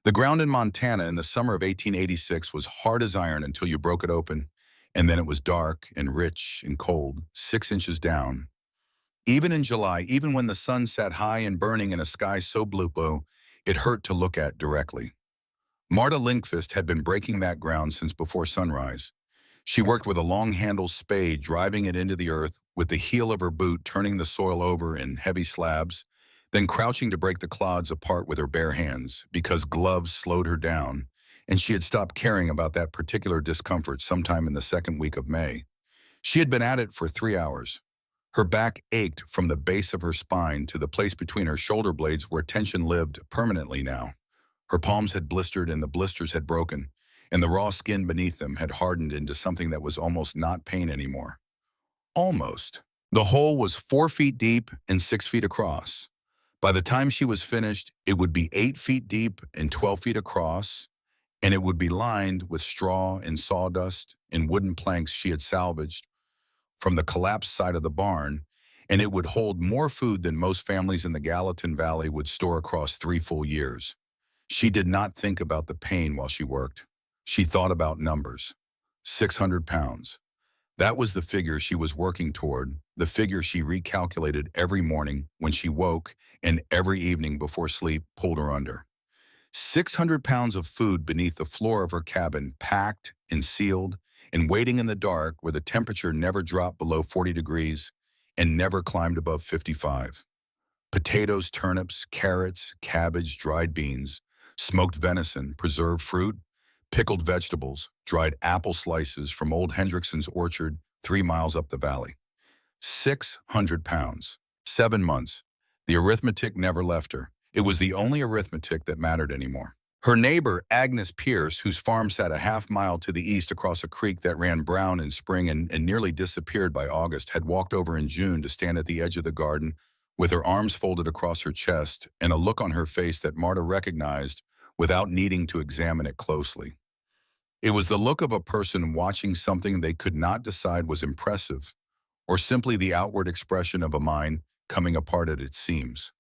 The ground in Montana in the summer of 1886 was hard as iron until you broke it open, and then it was dark and rich and cold, 6 inches down. Even in July, even when the sun sat high and burning in a sky so blue, it hurt to look at directly. Marta Lindqvist had been breaking that ground since before sunrise. She worked with a long-handled spade, driving it into the earth, with the heel of her boot turning the soil over in heavy slabs, then crouching to break the clods apart with her bare hands, because gloves slowed her down, and she had stopped caring about that particular discomfort sometime in the second week of May. She had been at it for 3 hours. Her back ached from the base of her spine to the place between her shoulder blades where tension lived permanently now. Her palms had blistered and the blisters had broken, and the raw skin beneath them had hardened into something that was almost not pain anymore. Almost. The hole was 4 feet deep and 6 feet across. By the time she was finished, it would be 8 feet deep and 12 feet across, and it would be lined with straw and sawdust and wooden planks she had salvaged from the collapsed side of the barn, and it would hold more food than most families in the Gallatin Valley would store across 3 full years. She did not think about the pain while she worked. She thought about numbers. 600 pounds. That was the figure she was working toward, the figure she recalculated every morning when she woke and every evening before sleep pulled her under. 600 pounds of food beneath the floor of her cabin, packed and sealed and waiting in the dark where the temperature never dropped below 40 degrees and never climbed above 55. Potatoes, turnips, carrots, cabbage, dried beans, smoked venison, preserved fruit, pickled vegetables, dried apple slices from old Hendrickson's orchard 3 miles up the valley. 600 pounds. 7 months. The arithmetic never left her. It was the only arithmetic that mattered anymore. Her neighbor, Agnes Pierce, whose farm sat a half-mile to the east across a creek that ran brown in spring and nearly disappeared by August, had walked over in June to stand at the edge of the garden with her arms folded across her chest and a look on her face that Marta recognized without needing to examine it closely. It was the look of a person watching something they could not decide was impressive, or simply the outward expression of a mind coming apart at its seams.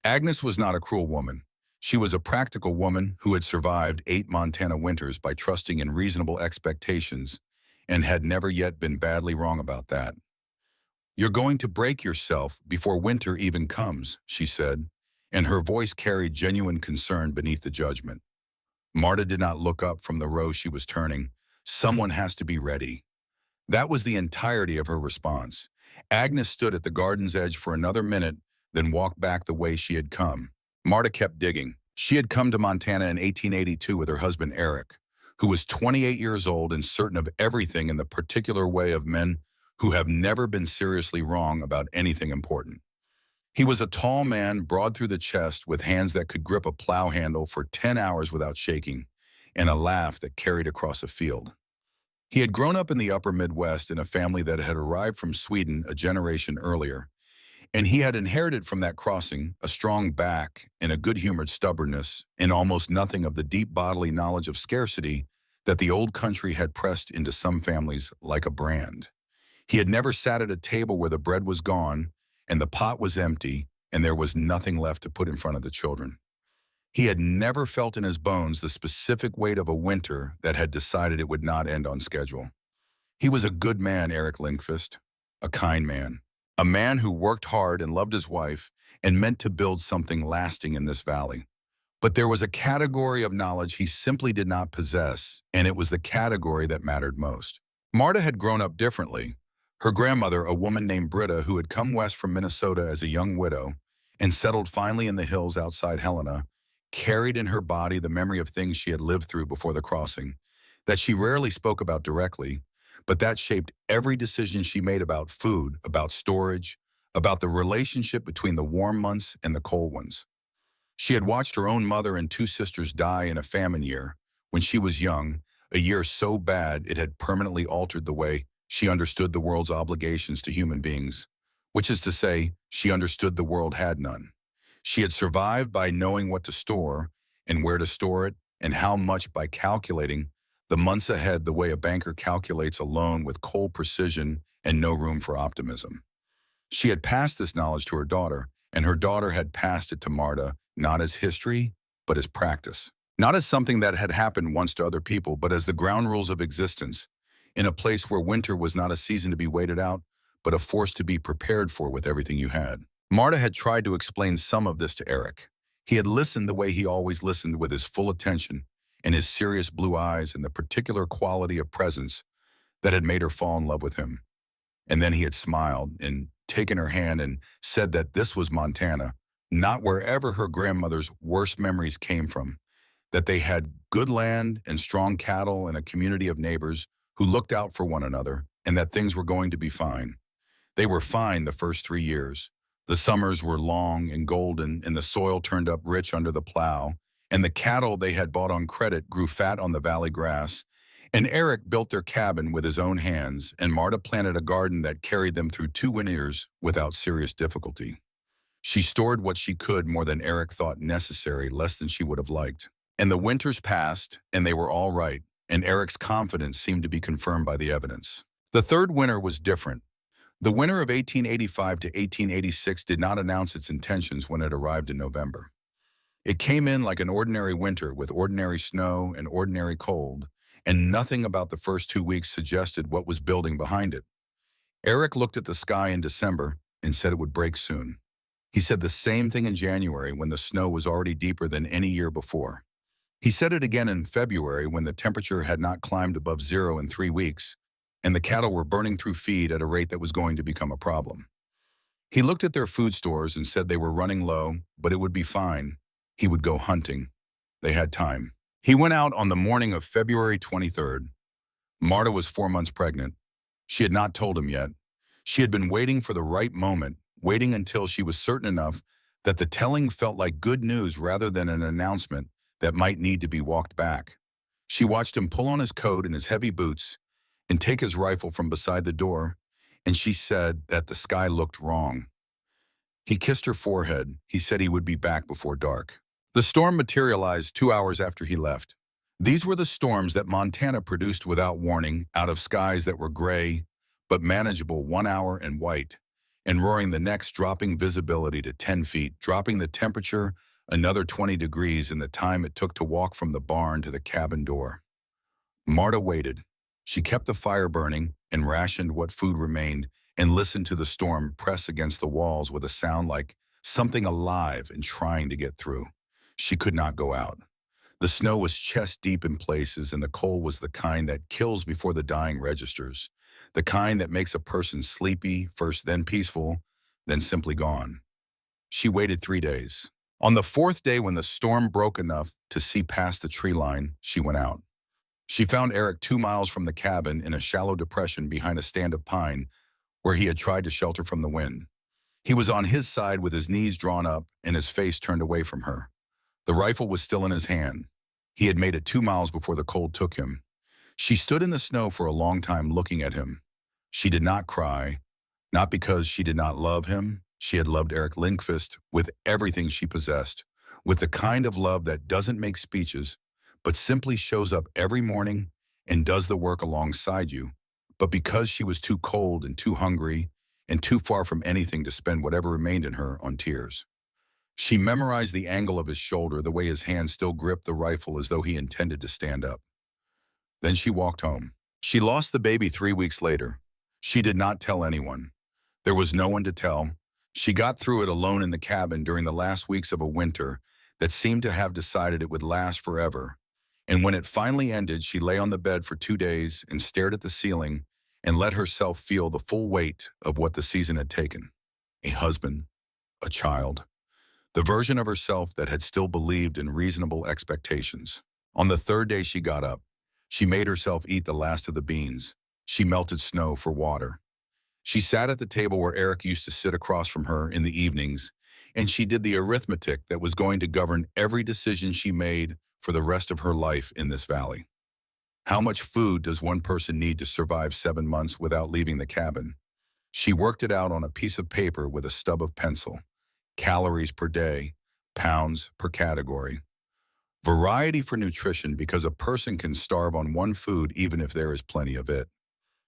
Agnes was not a cruel woman. She was a practical woman who had survived 8 Montana winters by trusting in reasonable expectations and had never yet been badly wrong about that. "You're going to break yourself before winter even comes," she said, and her voice carried genuine concern beneath the judgment. Marta did not look up from the row she was turning. "Someone has to be ready." That was the entirety of her response. Agnes stood at the garden's edge for another minute, then walked back the way she had come. Marta kept digging. She had come to Montana in 1882 with her husband Eric, who was 28 years old and certain of everything in the particular way of men who have never been seriously wrong about anything important. He was a tall man, broad through the chest, with hands that could grip a plow handle for 10 hours without shaking, and a laugh that carried across a field. He had grown up in the upper Midwest in a family that had arrived from Sweden a generation earlier, and he had inherited from that crossing a strong back and a good-humored stubbornness and almost nothing of the deep bodily knowledge of scarcity that the old country had pressed into some families like a brand. He had never sat at a table where the bread was gone and the pot was empty and there was nothing left to put in front of the children. He had never felt in his bones the specific weight of a winter that had decided it would not end on schedule. He was a good man, Eric Lindqvist, a kind man, a man who worked hard and loved his wife and meant to build something lasting in this valley. But there was a category of knowledge he simply did not possess, and it was the category that mattered most. Marta had grown up differently. Her grandmother, a woman named Britta, who had come west from Minnesota as a young widow and settled finally in the hills outside Helena, carried in her body the memory of things she had lived through before the crossing, that she rarely spoke about directly, but that shaped every decision she made about food, about storage, about the relationship between the warm months and the cold ones. She had watched her own mother and 2 sisters die in a famine year when she was young, a year so bad it had permanently altered the way she understood the world's obligations to human beings, which is to say, she understood the world had none. She had survived by knowing what to store and where to store it and how much by calculating the months ahead the way a banker calculates a loan with cold precision and no room for optimism. She had passed this knowledge to her daughter, and her daughter had passed it to Marta, not as history, but as practice. Not as something that had happened once to other people, but as the ground rules of existence, in a place where winter was not a season to be waited out, but a force to be prepared for with everything you had. Marta had tried to explain some of this to Eric. He had listened the way he always listened, with his full attention and his serious blue eyes and the particular quality of presence that had made her fall in love with him. And then he had smiled and taken her hand and said that this was Montana, not wherever her grandmother's worst memories came from, that they had good land and strong cattle and a community of neighbors who looked out for one another, and that things were going to be fine. They were fine the first 3 years. The summers were long and golden, and the soil turned up rich under the plow, and the cattle they had bought on credit grew fat on the valley grass. And Eric built their cabin with his own hands, and Marta planted a garden that carried them through 2 winters without serious difficulty. She stored what she could more than Eric thought necessary, less than she would have liked. And the winters passed, and they were all right, and Eric's confidence seemed to be confirmed by the evidence. The third winter was different. The winter of 1885 to 1886 did not announce its intentions when it arrived in November. It came in like an ordinary winter with ordinary snow and ordinary cold, and nothing about the first 2 weeks suggested what was building behind it. Eric looked at the sky in December and said it would break soon. He said the same thing in January when the snow was already deeper than any year before. He said it again in February when the temperature had not climbed above 0 in 3 weeks, and the cattle were burning through feed at a rate that was going to become a problem. He looked at their food stores and said they were running low, but it would be fine. He would go hunting. They had time. He went out on the morning of February 23rd. Marta was 4 months pregnant. She had not told him yet. She had been waiting for the right moment, waiting until she was certain enough that the telling felt like good news rather than an announcement that might need to be walked back. She watched him pull on his coat and his heavy boots and take his rifle from beside the door, and she said that the sky looked wrong. He kissed her forehead. He said he would be back before dark. The storm materialized 2 hours after he left. These were the storms that Montana produced without warning, out of skies that were gray, but manageable 1 hour and white, and roaring the next, dropping visibility to 10 feet, dropping the temperature another 20 degrees in the time it took to walk from the barn to the cabin door. Marta waited. She kept the fire burning and rationed what food remained and listened to the storm press against the walls with a sound like something alive and trying to get through. She could not go out. The snow was chest deep in places, and the cold was the kind that kills before the dying registers, the kind that makes a person sleepy, first then peaceful, then simply gone. She waited 3 days. On the fourth day, when the storm broke enough to see past the tree line, she went out. She found Eric 2 miles from the cabin in a shallow depression behind a stand of pine where he had tried to shelter from the wind. He was on his side with his knees drawn up and his face turned away from her. The rifle was still in his hand. He had made it 2 miles before the cold took him. She stood in the snow for a long time looking at him. She did not cry, not because she did not love him. She had loved Eric Lindqvist with everything she possessed, with the kind of love that doesn't make speeches, but simply shows up every morning and does the work alongside you, but because she was too cold and too hungry and too far from anything to spend whatever remained in her on tears. She memorized the angle of his shoulder, the way his hand still gripped the rifle as though he intended to stand up. Then she walked home. She lost the baby 3 weeks later. She did not tell anyone. There was no one to tell. She got through it alone in the cabin during the last weeks of a winter that seemed to have decided it would last forever. And when it finally ended, she lay on the bed for 2 days and stared at the ceiling and let herself feel the full weight of what the season had taken. A husband, a child, the version of herself that had still believed in reasonable expectations. On the third day she got up. She made herself eat the last of the beans. She melted snow for water. She sat at the table where Eric used to sit across from her in the evenings, and she did the arithmetic that was going to govern every decision she made for the rest of her life in this valley. How much food does one person need to survive 7 months without leaving the cabin? She worked it out on a piece of paper with a stub of pencil. Calories per day, pounds per category. Variety for nutrition, because a person can starve on one food even if there is plenty of it.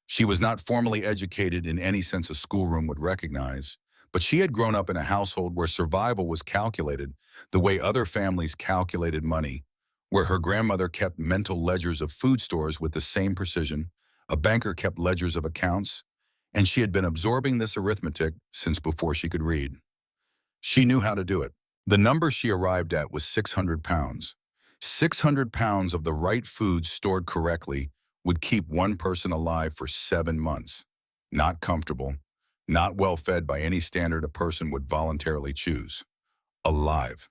She was not formally educated in any sense a schoolroom would recognize, but she had grown up in a household where survival was calculated the way other families calculated money, Where her grandmother kept mental ledgers of food stores with the same precision, a banker kept ledgers of accounts, and she had been absorbing this arithmetic since before she could read. She knew how to do it. The number she arrived at was 600 pounds. 600 pounds of the right food stored correctly would keep one person alive for 7 months. Not comfortable, not well fed by any standard a person would voluntarily choose. Alive.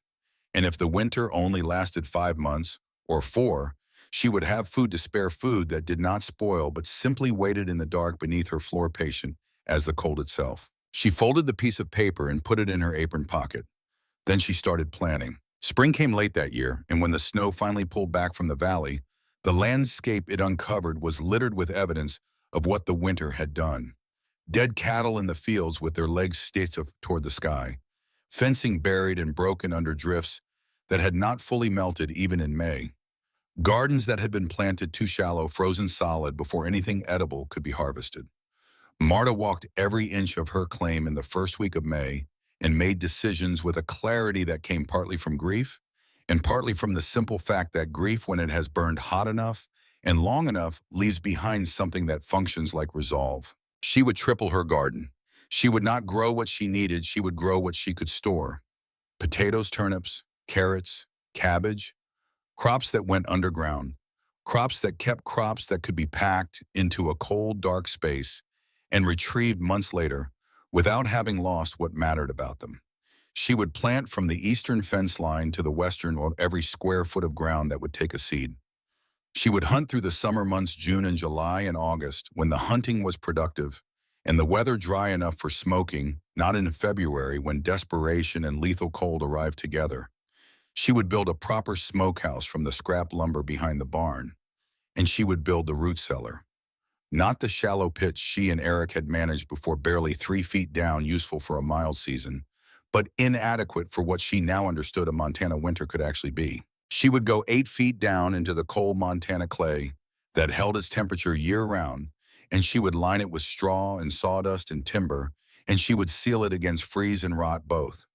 And if the winter only lasted 5 months, or 4, she would have food to spare, food that did not spoil but simply waited in the dark beneath her floor patient as the cold itself. She folded the piece of paper and put it in her apron pocket. Then she started planning. Spring came late that year, and when the snow finally pulled back from the valley, the landscape it uncovered was littered with evidence of what the winter had done. Dead cattle in the fields with their legs stitched toward the sky, fencing buried and broken under drifts that had not fully melted even in May, gardens that had been planted too shallow, frozen solid before anything edible could be harvested. Marta walked every inch of her claim in the first week of May and made decisions with a clarity that came partly from grief and partly from the simple fact that grief, when it has burned hot enough and long enough, leaves behind something that functions like resolve. She would triple her garden. She would not grow what she needed, she would grow what she could store. Potatoes, turnips, carrots, cabbage, crops that went underground, crops that could be packed into a cold, dark space and retrieved months later without having lost what mattered about them. She would plant from the eastern fence line to the western on every square foot of ground that would take a seed. She would hunt through the summer months, June and July and August, when the hunting was productive and the weather dry enough for smoking, not in February when desperation and lethal cold arrived together. She would build a proper smokehouse from the scrap lumber behind the barn, and she would build the root cellar. Not the shallow pit she and Eric had managed before, barely 3 feet down, useful for a mild season, but inadequate for what she now understood a Montana winter could actually be. She would go 8 feet down into the cold Montana clay that held its temperature year-round, and she would line it with straw and sawdust and timber, and she would seal it against freeze and rot both.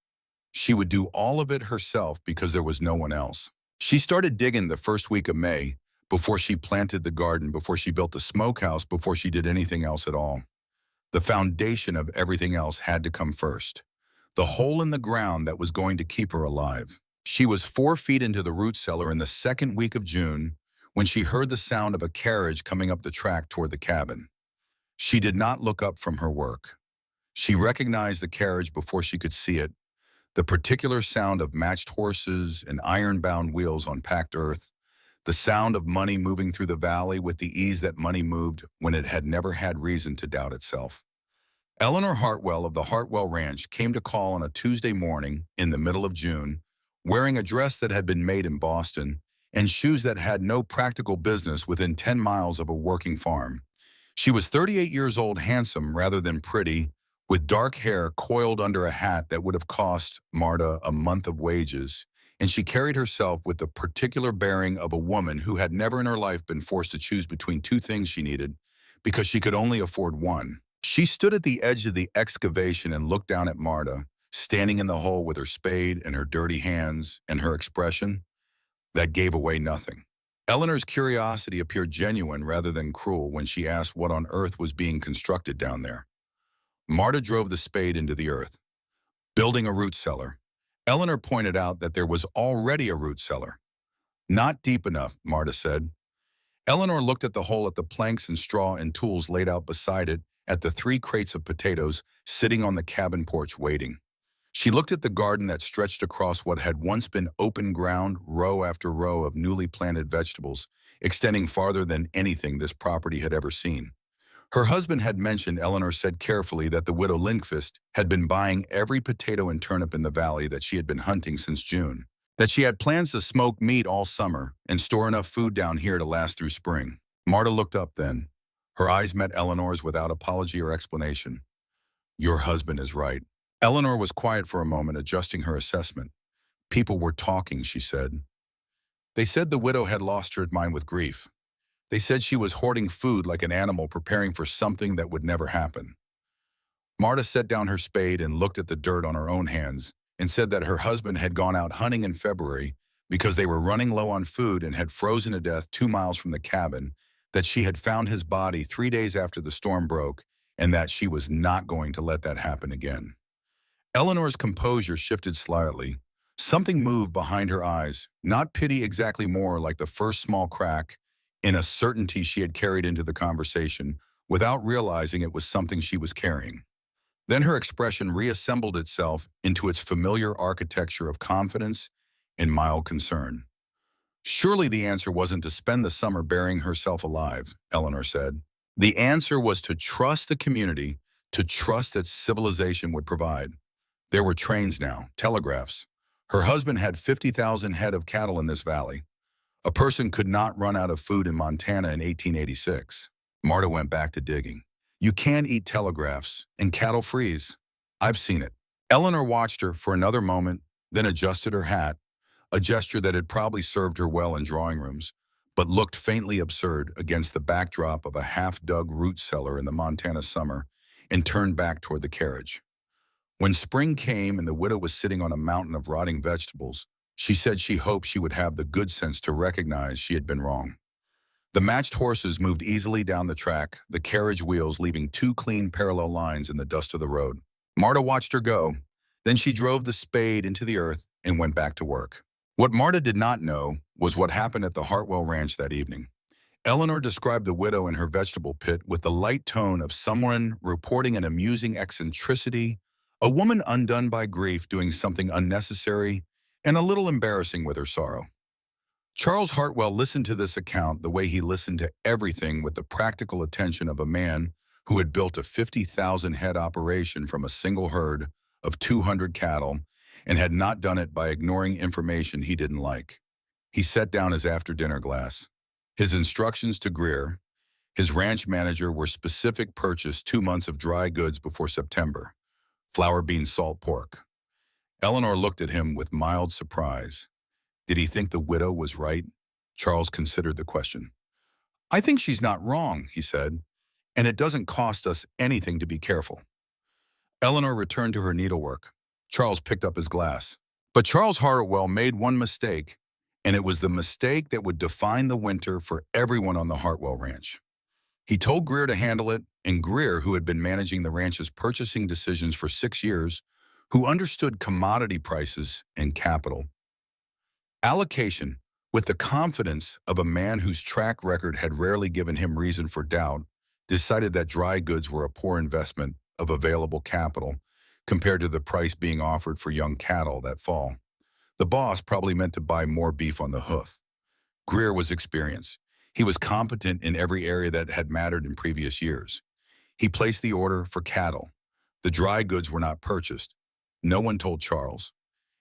She would do all of it herself because there was no one else. She started digging the first week of May, before she planted the garden, before she built the smokehouse, before she did anything else at all. The foundation of everything else had to come first. The hole in the ground that was going to keep her alive. She was 4 feet into the root cellar in the second week of June when she heard the sound of a carriage coming up the track toward the cabin. She did not look up from her work. She recognized the carriage before she could see it, the particular sound of matched horses and iron-bound wheels on packed earth, the sound of money moving through the valley with the ease that money moved when it had never had reason to doubt itself. Eleanor Hartwell of the Hartwell Ranch came to call on a Tuesday morning in the middle of June, wearing a dress that had been made in Boston and shoes that had no practical business within 10 miles of a working farm. She was 38 years old, handsome rather than pretty, with dark hair coiled under a hat that would have cost Marta a month of wages, and she carried herself with the particular bearing of a woman who had never in her life been forced to choose between two things she needed because she could only afford one. She stood at the edge of the excavation and looked down at Marta, standing in the hole with her spade and her dirty hands and her expression that gave away nothing. Eleanor's curiosity appeared genuine rather than cruel when she asked what on earth was being constructed down there. Marta drove the spade into the earth. Building a root cellar. Eleanor pointed out that there was already a root cellar. Not deep enough, Marta said. Eleanor looked at the hole, at the planks and straw and tools laid out beside it, at the 3 crates of potatoes sitting on the cabin porch waiting. She looked at the garden that stretched across what had once been open ground, row after row of newly planted vegetables, extending farther than anything this property had ever seen. Her husband had mentioned, Eleanor said carefully, that the widow Lindqvist had been buying every potato and turnip in the valley, that she had been hunting since June, that she had plans to smoke meat all summer and store enough food down here to last through spring. Marta looked up then. Her eyes met Eleanor's without apology or explanation. Your husband is right. Eleanor was quiet for a moment, adjusting her assessment. People were talking, she said. They said the widow had lost her mind with grief. They said she was hoarding food like an animal preparing for something that would never happen. Marta set down her spade and looked at the dirt on her own hands and said that her husband had gone out hunting in February, because they were running low on food and had frozen to death 2 miles from the cabin, that she had found his body 3 days after the storm broke, and that she was not going to let that happen again. Eleanor's composure shifted slightly. Something moved behind her eyes, not pity exactly, more like the first small crack in a certainty she had carried into the conversation without realizing it was something she was carrying. Then her expression reassembled itself into its familiar architecture of confidence and mild concern. Surely the answer wasn't to spend the summer burying herself alive, Eleanor said. The answer was to trust the community, to trust that civilization would provide. There were trains now, telegraphs. Her husband had 50,000 head of cattle in this valley. A person could not run out of food in Montana in 1886. Marta went back to digging. You can't eat telegraphs, and cattle freeze. I've seen it. Eleanor watched her for another moment, then adjusted her hat, a gesture that had probably served her well in drawing rooms, but looked faintly absurd against the backdrop of a half-dug root cellar in the Montana summer, and turned back toward the carriage. When spring came and the widow was sitting on a mountain of rotting vegetables, she said she hoped she would have the good sense to recognize she had been wrong. The matched horses moved easily down the track, the carriage wheels leaving two clean parallel lines in the dust of the road. Marta watched her go. Then she drove the spade into the earth and went back to work. What Marta did not know was what happened at the Hartwell Ranch that evening. Eleanor described the widow in her vegetable pit with the light tone of someone reporting an amusing eccentricity, a woman undone by grief doing something unnecessary and a little embarrassing with her sorrow. Charles Hartwell listened to this account the way he listened to everything, with the practical attention of a man who had built a 50,000 head operation from a single herd of 200 cattle and had not done it by ignoring information he didn't like. He set down his after-dinner glass. His instructions to Greer, his ranch manager, were specific: purchase 2 months of dry goods before September. Flour, beans, salt, pork. Eleanor looked at him with mild surprise. Did he think the widow was right? Charles considered the question. I think she's not wrong, he said, and it doesn't cost us anything to be careful. Eleanor returned to her needlework. Charles picked up his glass. But Charles Hartwell made one mistake, and it was the mistake that would define the winter for everyone on the Hartwell Ranch. He told Greer to handle it, and Greer, who had been managing the ranch's purchasing decisions for 6 years, who understood commodity prices and capital allocation with the confidence of a man whose track record had rarely given him reason for doubt, decided that dry goods were a poor investment of available capital compared to the price being offered for young cattle that fall. The boss probably meant to buy more beef on the hoof. Greer was experienced. He was competent in every area that had mattered in previous years. He placed the order for cattle. The dry goods were not purchased. No one told Charles.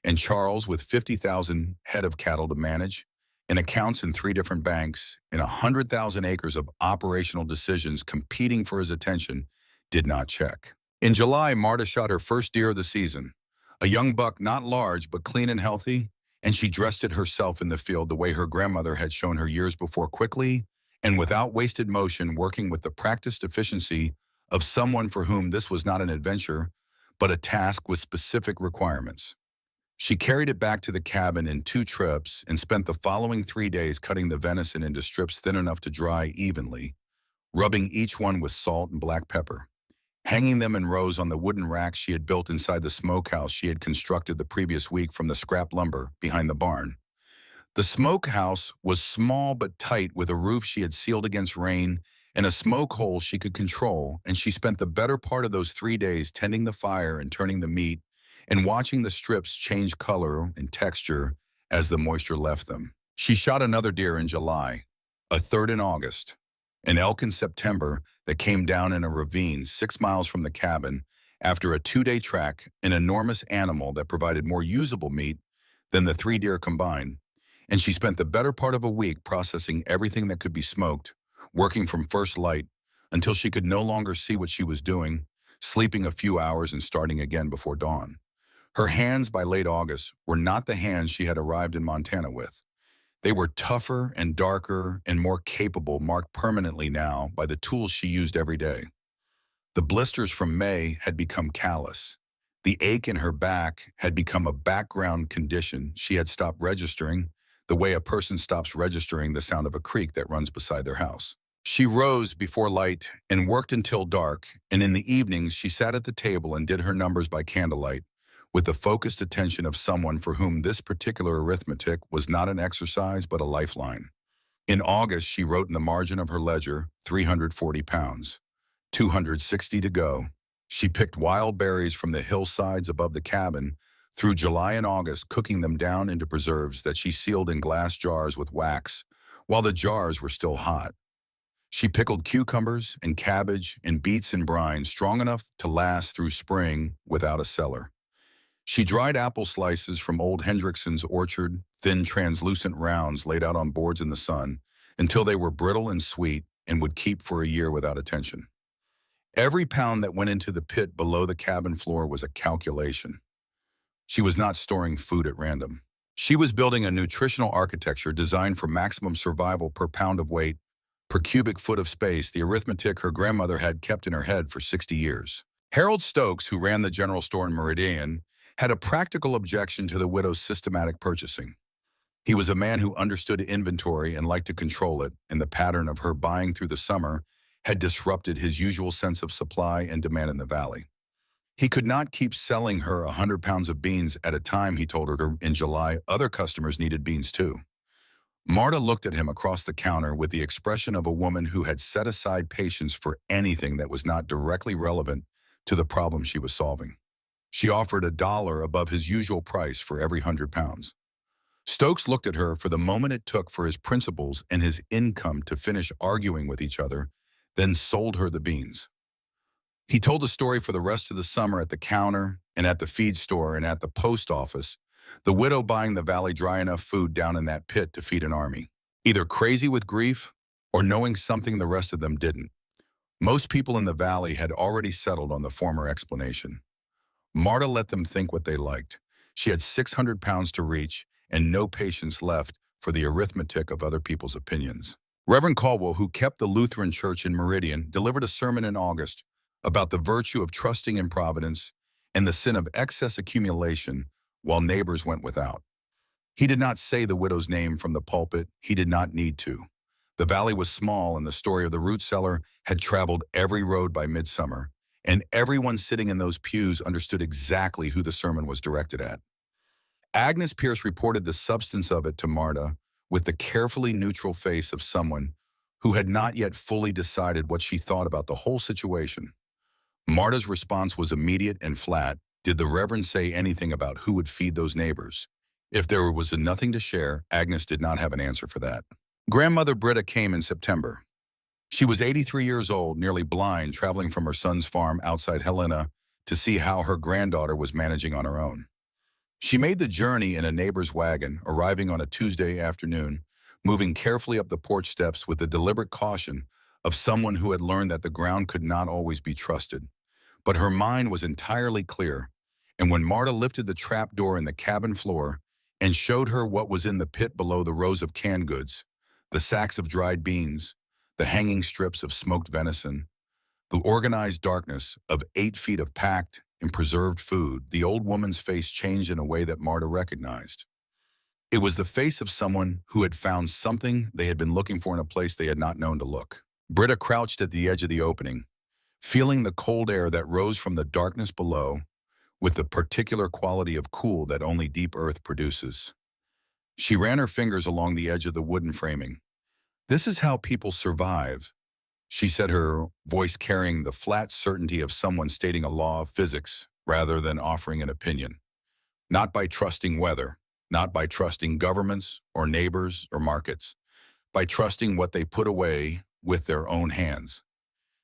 And Charles, with 50,000 head of cattle to manage, and accounts in 3 different banks, and 100,000 acres of operational decisions competing for his attention, did not check. In July, Marta shot her first deer of the season. A young buck, not large, but clean and healthy, and she dressed it herself in the field the way her grandmother had shown her years before, quickly and without wasted motion, working with the practiced efficiency of someone for whom this was not an adventure, but a task with specific requirements. She carried it back to the cabin in 2 trips and spent the following 3 days cutting the venison into strips thin enough to dry evenly, rubbing each one with salt and black pepper, hanging them in rows on the wooden racks she had built inside the smokehouse she had constructed the previous week from the scrap lumber behind the barn. The smokehouse was small but tight, with a roof she had sealed against rain and a smoke hole she could control, and she spent the better part of those 3 days tending the fire and turning the meat and watching the strips change color and texture as the moisture left them. She shot another deer in July, a third in August, an elk in September that came down in a ravine 6 miles from the cabin after a 2-day trek, an enormous animal that provided more usable meat than the 3 deer combined, and she spent the better part of a week processing everything that could be smoked, working from first light until she could no longer see what she was doing, sleeping a few hours and starting again before dawn. Her hands by late August were not the hands she had arrived in Montana with. They were tougher and darker and more capable, marked permanently now by the tools she used every day. The blisters from May had become callous. The ache in her back had become a background condition she had stopped registering, the way a person stops registering the sound of a creek that runs beside their house. She rose before light and worked until dark, and in the evenings she sat at the table and did her numbers by candlelight, with the focused attention of someone for whom this particular arithmetic was not an exercise but a lifeline. In August, she wrote in the margin of her ledger, 340 pounds, 260 to go. She picked wild berries from the hillsides above the cabin through July and August, cooking them down into preserves that she sealed in glass jars with wax while the jars were still hot. She pickled cucumbers and cabbage and beets in brine strong enough to last through spring without a cellar. She dried apple slices from old Hendrickson's orchard, thin translucent rounds laid out on boards in the sun, until they were brittle and sweet and would keep for a year without attention. Every pound that went into the pit below the cabin floor was a calculation. She was not storing food at random. She was building a nutritional architecture designed for maximum survival per pound of weight, per cubic foot of space, the arithmetic her grandmother had kept in her head for 60 years. Harold Stokes, who ran the general store in Meridian, had a practical objection to the widow's systematic purchasing. He was a man who understood inventory and liked to control it, and the pattern of her buying through the summer had disrupted his usual sense of supply and demand in the valley. He could not keep selling her 100 pounds of beans at a time, he told her in July. Other customers needed beans too. Marta looked at him across the counter with the expression of a woman who had set aside patience for anything that was not directly relevant to the problem she was solving. She offered $1 above his usual price for every 100 pounds. Stokes looked at her for the moment it took for his principles and his income to finish arguing with each other, then sold her the beans. He told the story for the rest of the summer at the counter and at the feed store and at the post office, the widow buying the valley dry enough food down in that pit to feed an army, either crazy with grief or knowing something the rest of them didn't. Most people in the valley had already settled on the former explanation. Marta let them think what they liked. She had 600 pounds to reach and no patience left for the arithmetic of other people's opinions. Reverend Caldwell, who kept the Lutheran Church in Meridian, delivered a sermon in August about the virtue of trusting in providence and the sin of excess accumulation while neighbors went without. He did not say the widow's name from the pulpit. He did not need to. The valley was small, and the story of the root cellar had traveled every road by midsummer, and everyone sitting in those pews understood exactly who the sermon was directed at. Agnes Pierce reported the substance of it to Marta with the carefully neutral face of someone who had not yet fully decided what she thought about the whole situation. Marta's response was immediate and flat. Did the Reverend say anything about who would feed those neighbors? If there was nothing to share, Agnes did not have an answer for that. Grandmother Britta came in September. She was 83 years old, nearly blind, traveling from her son's farm outside Helena to see how her granddaughter was managing on her own. She made the journey in a neighbor's wagon, arriving on a Tuesday afternoon, moving carefully up the porch steps with the deliberate caution of someone who had learned that the ground could not always be trusted. But her mind was entirely clear, and when Marta lifted the trap door in the cabin floor and showed her what was in the pit below the rows of canned goods, the sacks of dried beans, the hanging strips of smoked venison, the organized darkness of 8 feet of packed and preserved food, the old woman's face changed in a way that Marta recognized. It was the face of someone who had found something they had been looking for in a place they had not known to look. Britta crouched at the edge of the opening, feeling the cold air that rose from the darkness below with the particular quality of cool that only deep earth produces. She ran her fingers along the edge of the wooden framing. "This is how people survive," she said, her voice carrying the flat certainty of someone stating a law of physics rather than offering an opinion. "Not by trusting weather, not by trusting governments or neighbors or markets, by trusting what they put away with their own hands."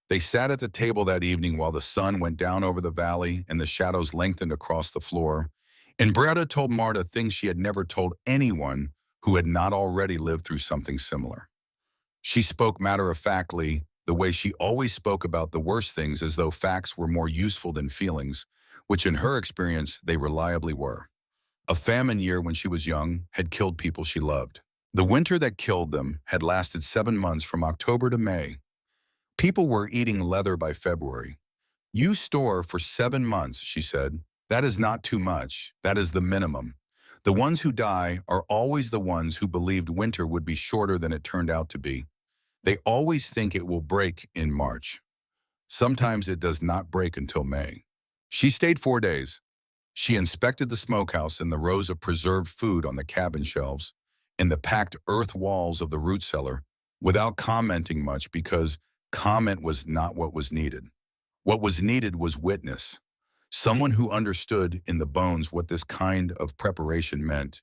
They sat at the table that evening while the sun went down over the valley and the shadows lengthened across the floor, and Britta told Marta things she had never told anyone who had not already lived through something similar. She spoke matter-of-factly, the way she always spoke about the worst things, as though facts were more useful than feelings, which in her experience they reliably were. A famine year when she was young had killed people she loved. The winter that killed them had lasted 7 months from October to May. People were eating leather by February. "You store for 7 months," she said. "That is not too much. That is the minimum. The ones who die are always the ones who believed winter would be shorter than it turned out to be. They always think it will break in March. Sometimes it does not break until May. She stayed 4 days. She inspected the smokehouse and the rows of preserved food on the cabin shelves and the packed earth walls of the root cellar without commenting much because comment was not what was needed. What was needed was witness. Someone who understood in the bones what this kind of preparation meant,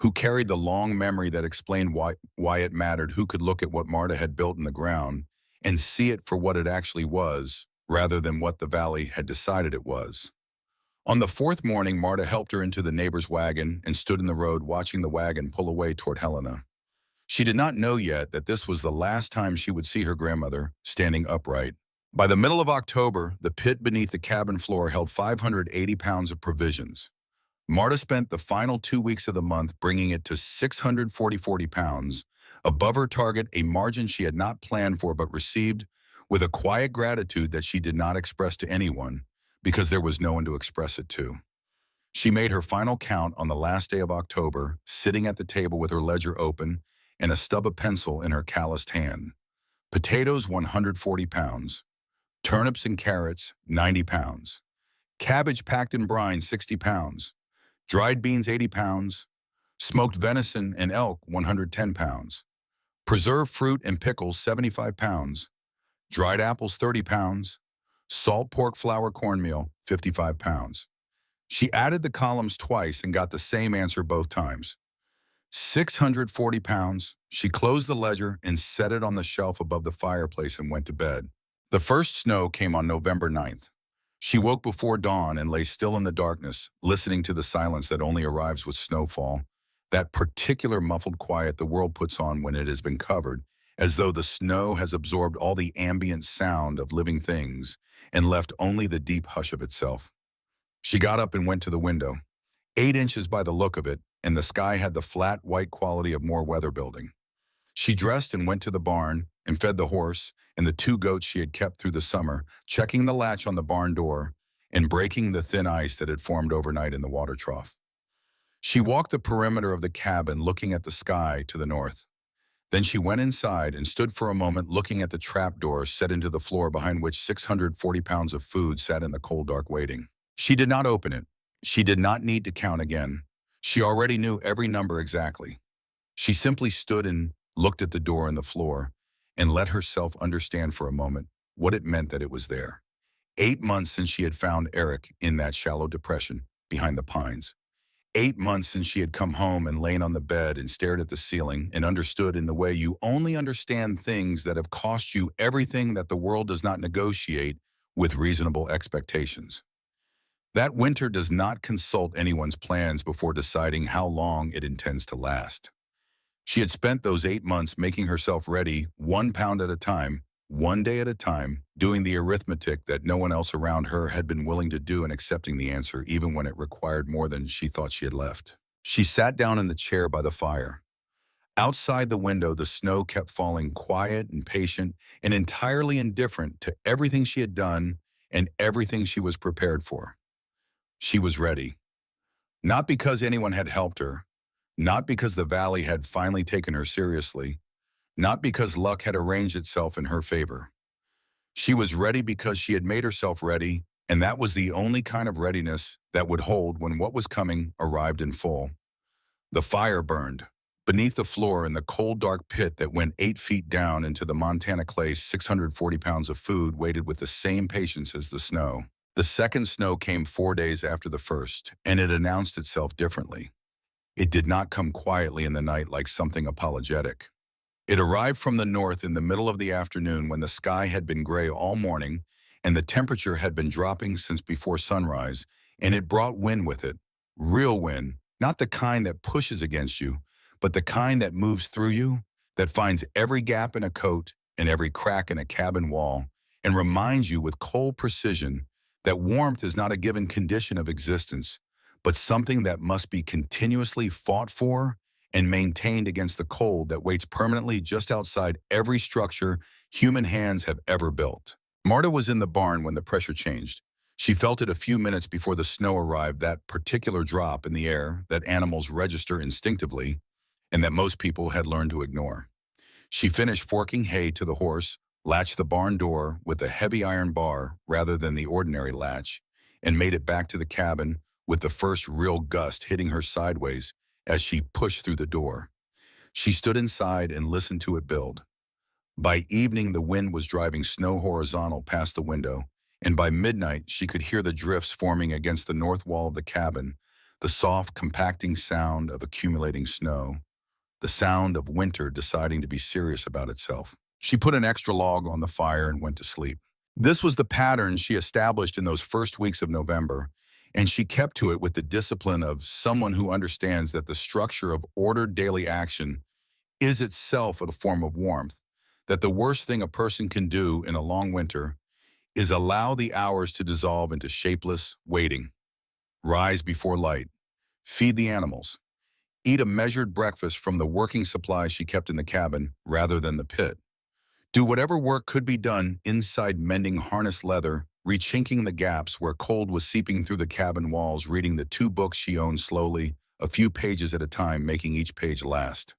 who carried the long memory that explained why it mattered, who could look at what Marta had built in the ground and see it for what it actually was, rather than what the valley had decided it was. On the fourth morning, Marta helped her into the neighbor's wagon and stood in the road watching the wagon pull away toward Helena. She did not know yet that this was the last time she would see her grandmother standing upright. By the middle of October, the pit beneath the cabin floor held 580 pounds of provisions. Marta spent the final 2 weeks of the month bringing it to 640 pounds, above her target, a margin she had not planned for but received with a quiet gratitude that she did not express to anyone because there was no one to express it to. She made her final count on the last day of October, sitting at the table with her ledger open and a stub of pencil in her calloused hand. Potatoes, 140 pounds. Turnips and carrots, 90 pounds. Cabbage packed in brine, 60 pounds. Dried beans, 80 pounds. Smoked venison and elk, 110 pounds. Preserved fruit and pickles, 75 pounds. Dried apples, 30 pounds. Salt pork flour cornmeal, 55 pounds. She added the columns twice and got the same answer both times. 640 pounds. She closed the ledger and set it on the shelf above the fireplace and went to bed. The first snow came on November 9th. She woke before dawn and lay still in the darkness, listening to the silence that only arrives with snowfall, that particular muffled quiet the world puts on when it has been covered, as though the snow has absorbed all the ambient sound of living things and left only the deep hush of itself. She got up and went to the window, 8 inches by the look of it, and the sky had the flat white quality of more weather building. She dressed and went to the barn and fed the horse and the 2 goats she had kept through the summer, checking the latch on the barn door and breaking the thin ice that had formed overnight in the water trough. She walked the perimeter of the cabin looking at the sky to the north. Then she went inside and stood for a moment looking at the trapdoor set into the floor behind which 640 pounds of food sat in the cold dark waiting. She did not open it. She did not need to count again. She already knew every number exactly. She simply stood and looked at the door and the floor and let herself understand for a moment what it meant that it was there. 8 months since she had found Eric in that shallow depression behind the pines. 8 months since she had come home and lain on the bed and stared at the ceiling and understood in the way you only understand things that have cost you everything that the world does not negotiate with reasonable expectations. That winter does not consult anyone's plans before deciding how long it intends to last. She had spent those 8 months making herself ready 1 pound at a time, 1 day at a time, doing the arithmetic that no one else around her had been willing to do and accepting the answer even when it required more than she thought she had left. She sat down in the chair by the fire. Outside the window, the snow kept falling quiet and patient and entirely indifferent to everything she had done and everything she was prepared for. She was ready. Not because anyone had helped her, not because the valley had finally taken her seriously, not because luck had arranged itself in her favor. She was ready because she had made herself ready, and that was the only kind of readiness that would hold when what was coming arrived in full. The fire burned. Beneath the floor in the cold, dark pit that went 8 feet down into the Montana clay, 640 pounds of food waited with the same patience as the snow. The second snow came 4 days after the first, and it announced itself differently. It did not come quietly in the night like something apologetic. It arrived from the north in the middle of the afternoon when the sky had been gray all morning and the temperature had been dropping since before sunrise, and it brought wind with it. Real wind, not the kind that pushes against you, but the kind that moves through you, that finds every gap in a coat and every crack in a cabin wall, and reminds you with cold precision that warmth is not a given condition of existence, but something that must be continuously fought for and maintained against the cold that waits permanently just outside every structure human hands have ever built. Marta was in the barn when the pressure changed. She felt it a few minutes before the snow arrived, that particular drop in the air that animals register instinctively and that most people had learned to ignore. She finished forking hay to the horse, latched the barn door with a heavy iron bar rather than the ordinary latch, and made it back to the cabin with the first real gust hitting her sideways as she pushed through the door. She stood inside and listened to it build. By evening, the wind was driving snow horizontal past the window, and by midnight, she could hear the drifts forming against the north wall of the cabin, the soft, compacting sound of accumulating snow, the sound of winter deciding to be serious about itself. She put an extra log on the fire and went to sleep. This was the pattern she established in those first weeks of November, and she kept to it with the discipline of someone who understands that the structure of ordered daily action is itself a form of warmth, that the worst thing a person can do in a long winter is allow the hours to dissolve into shapeless waiting, rise before light, feed the animals, eat a measured breakfast from the working supplies she kept in the cabin rather than the pit, do whatever work could be done inside mending harness leather, rechinking the gaps where cold was seeping through the cabin walls, reading the 2 books she owned slowly, a few pages at a time, making each page last.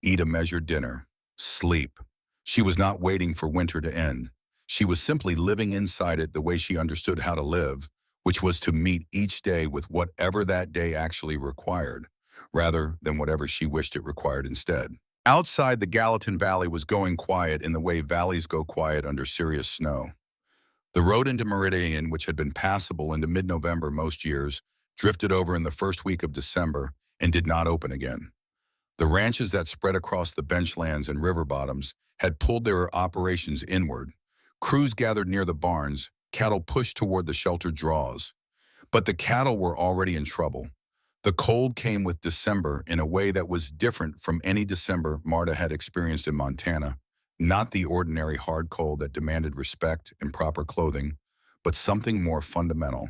Eat a measured dinner. Sleep. She was not waiting for winter to end. She was simply living inside it the way she understood how to live, which was to meet each day with whatever that day actually required, rather than whatever she wished it required instead. Outside, the Gallatin Valley was going quiet in the way valleys go quiet under serious snow. The road into Meridian, which had been passable into mid-November most years, drifted over in the first week of December and did not open again. The ranches that spread across the benchlands and river bottoms had pulled their operations inward. Crews gathered near the barns, cattle pushed toward the sheltered draws. But the cattle were already in trouble. The cold came with December in a way that was different from any December Marta had experienced in Montana, not the ordinary hard cold that demanded respect and proper clothing, but something more fundamental.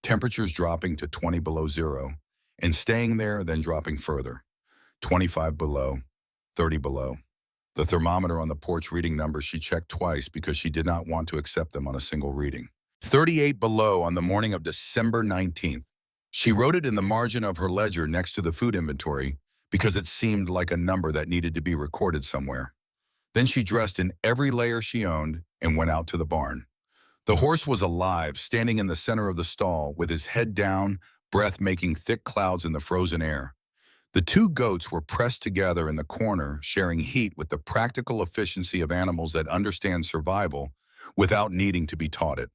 Temperatures dropping to 20 below zero, and staying there, then dropping further. 25 below, 30 below. The thermometer on the porch reading numbers she checked twice because she did not want to accept them on a single reading. 38 below on the morning of December 19th. She wrote it in the margin of her ledger next to the food inventory because it seemed like a number that needed to be recorded somewhere. Then she dressed in every layer she owned and went out to the barn. The horse was alive, standing in the center of the stall with his head down, breath making thick clouds in the frozen air. The 2 goats were pressed together in the corner, sharing heat with the practical efficiency of animals that understand survival without needing to be taught it.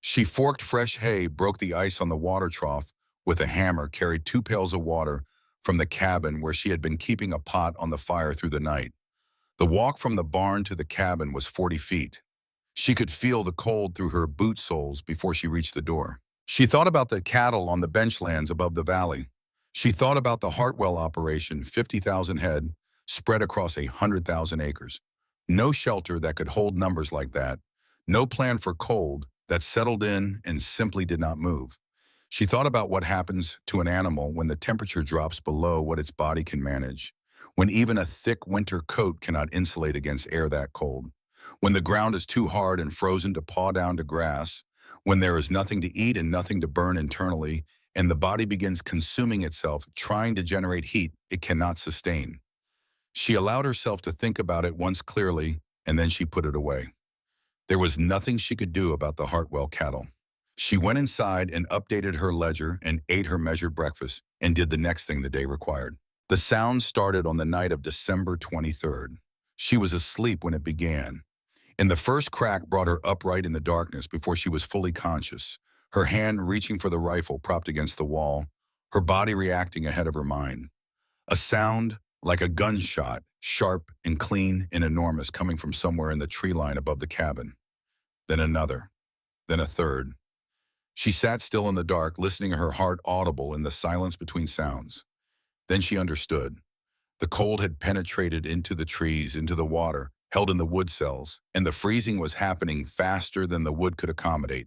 She forked fresh hay, broke the ice on the water trough with a hammer, carried 2 pails of water from the cabin where she had been keeping a pot on the fire through the night. The walk from the barn to the cabin was 40 feet. She could feel the cold through her boot soles before she reached the door. She thought about the cattle on the benchlands above the valley. She thought about the Hartwell operation, 50,000 head, spread across 100,000 acres. No shelter that could hold numbers like that. No plan for cold that settled in and simply did not move. She thought about what happens to an animal when the temperature drops below what its body can manage, when even a thick winter coat cannot insulate against air that cold, when the ground is too hard and frozen to paw down to grass, when there is nothing to eat and nothing to burn internally, and the body begins consuming itself, trying to generate heat it cannot sustain. She allowed herself to think about it once clearly, and then she put it away. There was nothing she could do about the Hartwell cattle. She went inside and updated her ledger and ate her measured breakfast and did the next thing the day required. The sound started on the night of December 23rd. She was asleep when it began, and the first crack brought her upright in the darkness before she was fully conscious, her hand reaching for the rifle propped against the wall, her body reacting ahead of her mind. A sound like a gunshot, sharp and clean and enormous, coming from somewhere in the tree line above the cabin. Then another, then a third. She sat still in the dark, listening, her heart audible in the silence between sounds. Then she understood. The cold had penetrated into the trees, into the water, held in the wood cells, and the freezing was happening faster than the wood could accommodate.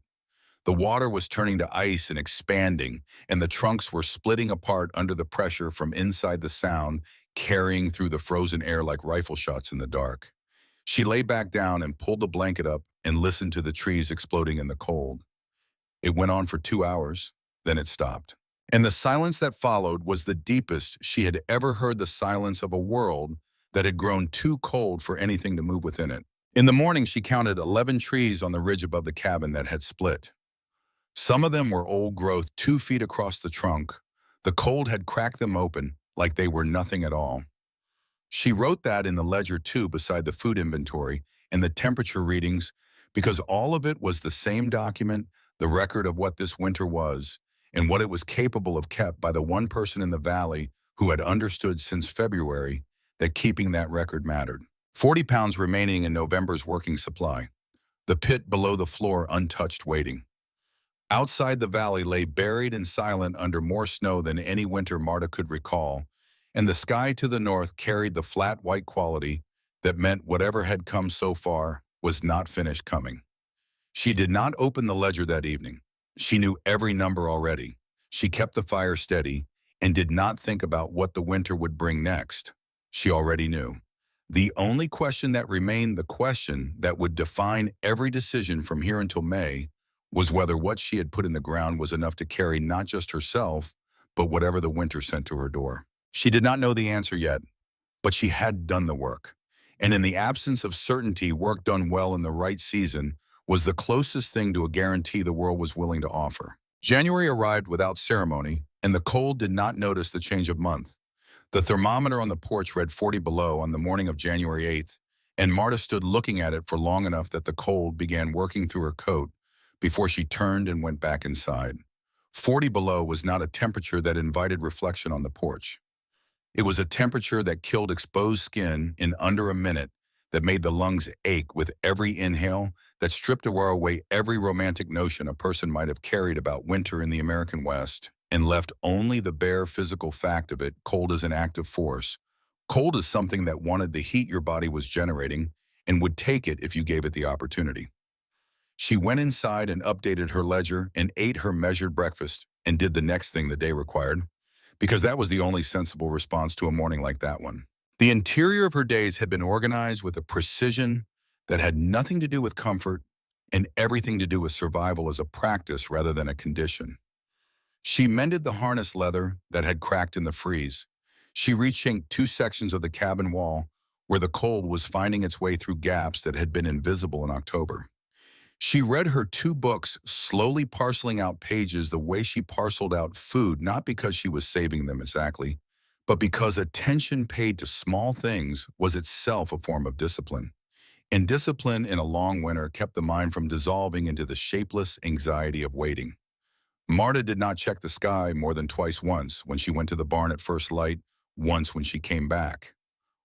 The water was turning to ice and expanding, and the trunks were splitting apart under the pressure from inside the sound, carrying through the frozen air like rifle shots in the dark. She lay back down and pulled the blanket up and listened to the trees exploding in the cold. It went on for 2 hours, then it stopped. And the silence that followed was the deepest she had ever heard, the silence of a world that had grown too cold for anything to move within it. In the morning, she counted 11 trees on the ridge above the cabin that had split. Some of them were old growth, 2 feet across the trunk. The cold had cracked them open like they were nothing at all. She wrote that in the ledger too, beside the food inventory and the temperature readings, because all of it was the same document, the record of what this winter was and what it was capable of, kept by the one person in the valley who had understood since February that keeping that record mattered. 40 pounds remaining in November's working supply. The pit below the floor untouched, waiting. Outside, the valley lay buried and silent under more snow than any winter Marta could recall, and the sky to the north carried the flat white quality that meant whatever had come so far was not finished coming. She did not open the ledger that evening. She knew every number already. She kept the fire steady and did not think about what the winter would bring next. She already knew. The only question that remained, the question that would define every decision from here until May, was whether what she had put in the ground was enough to carry not just herself, but whatever the winter sent to her door. She did not know the answer yet, but she had done the work. And in the absence of certainty, work done well in the right season was the closest thing to a guarantee the world was willing to offer. January arrived without ceremony, and the cold did not notice the change of month. The thermometer on the porch read 40 below on the morning of January 8th, and Marta stood looking at it for long enough that the cold began working through her coat before she turned and went back inside. 40 below was not a temperature that invited reflection on the porch. It was a temperature that killed exposed skin in under a minute, that made the lungs ache with every inhale, that stripped away every romantic notion a person might have carried about winter in the American West, and left only the bare physical fact of it, cold as an active force, cold as something that wanted the heat your body was generating and would take it if you gave it the opportunity. She went inside and updated her ledger and ate her measured breakfast and did the next thing the day required, because that was the only sensible response to a morning like that one. The interior of her days had been organized with a precision that had nothing to do with comfort and everything to do with survival as a practice rather than a condition. She mended the harness leather that had cracked in the freeze. She rechinked 2 sections of the cabin wall where the cold was finding its way through gaps that had been invisible in October. She read her 2 books, slowly parceling out pages the way she parceled out food, not because she was saving them exactly, but because attention paid to small things was itself a form of discipline. And discipline in a long winter kept the mind from dissolving into the shapeless anxiety of waiting. Marta did not check the sky more than twice, once when she went to the barn at first light, once when she came back.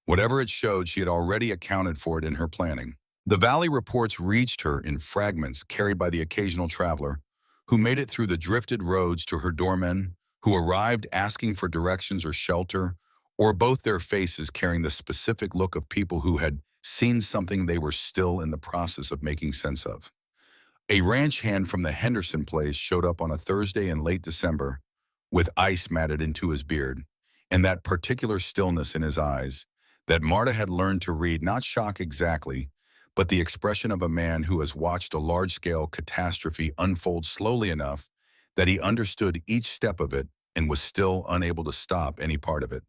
Whatever it showed, she had already accounted for it in her planning. The valley reports reached her in fragments carried by the occasional traveler who made it through the drifted roads to her doormen, who arrived asking for directions or shelter, or both, their faces carrying the specific look of people who had seen something they were still in the process of making sense of. A ranch hand from the Henderson place showed up on a Thursday in late December with ice matted into his beard and that particular stillness in his eyes that Marta had learned to read, not shock exactly, but the expression of a man who has watched a large-scale catastrophe unfold slowly enough that he understood each step of it and was still unable to stop any part of it.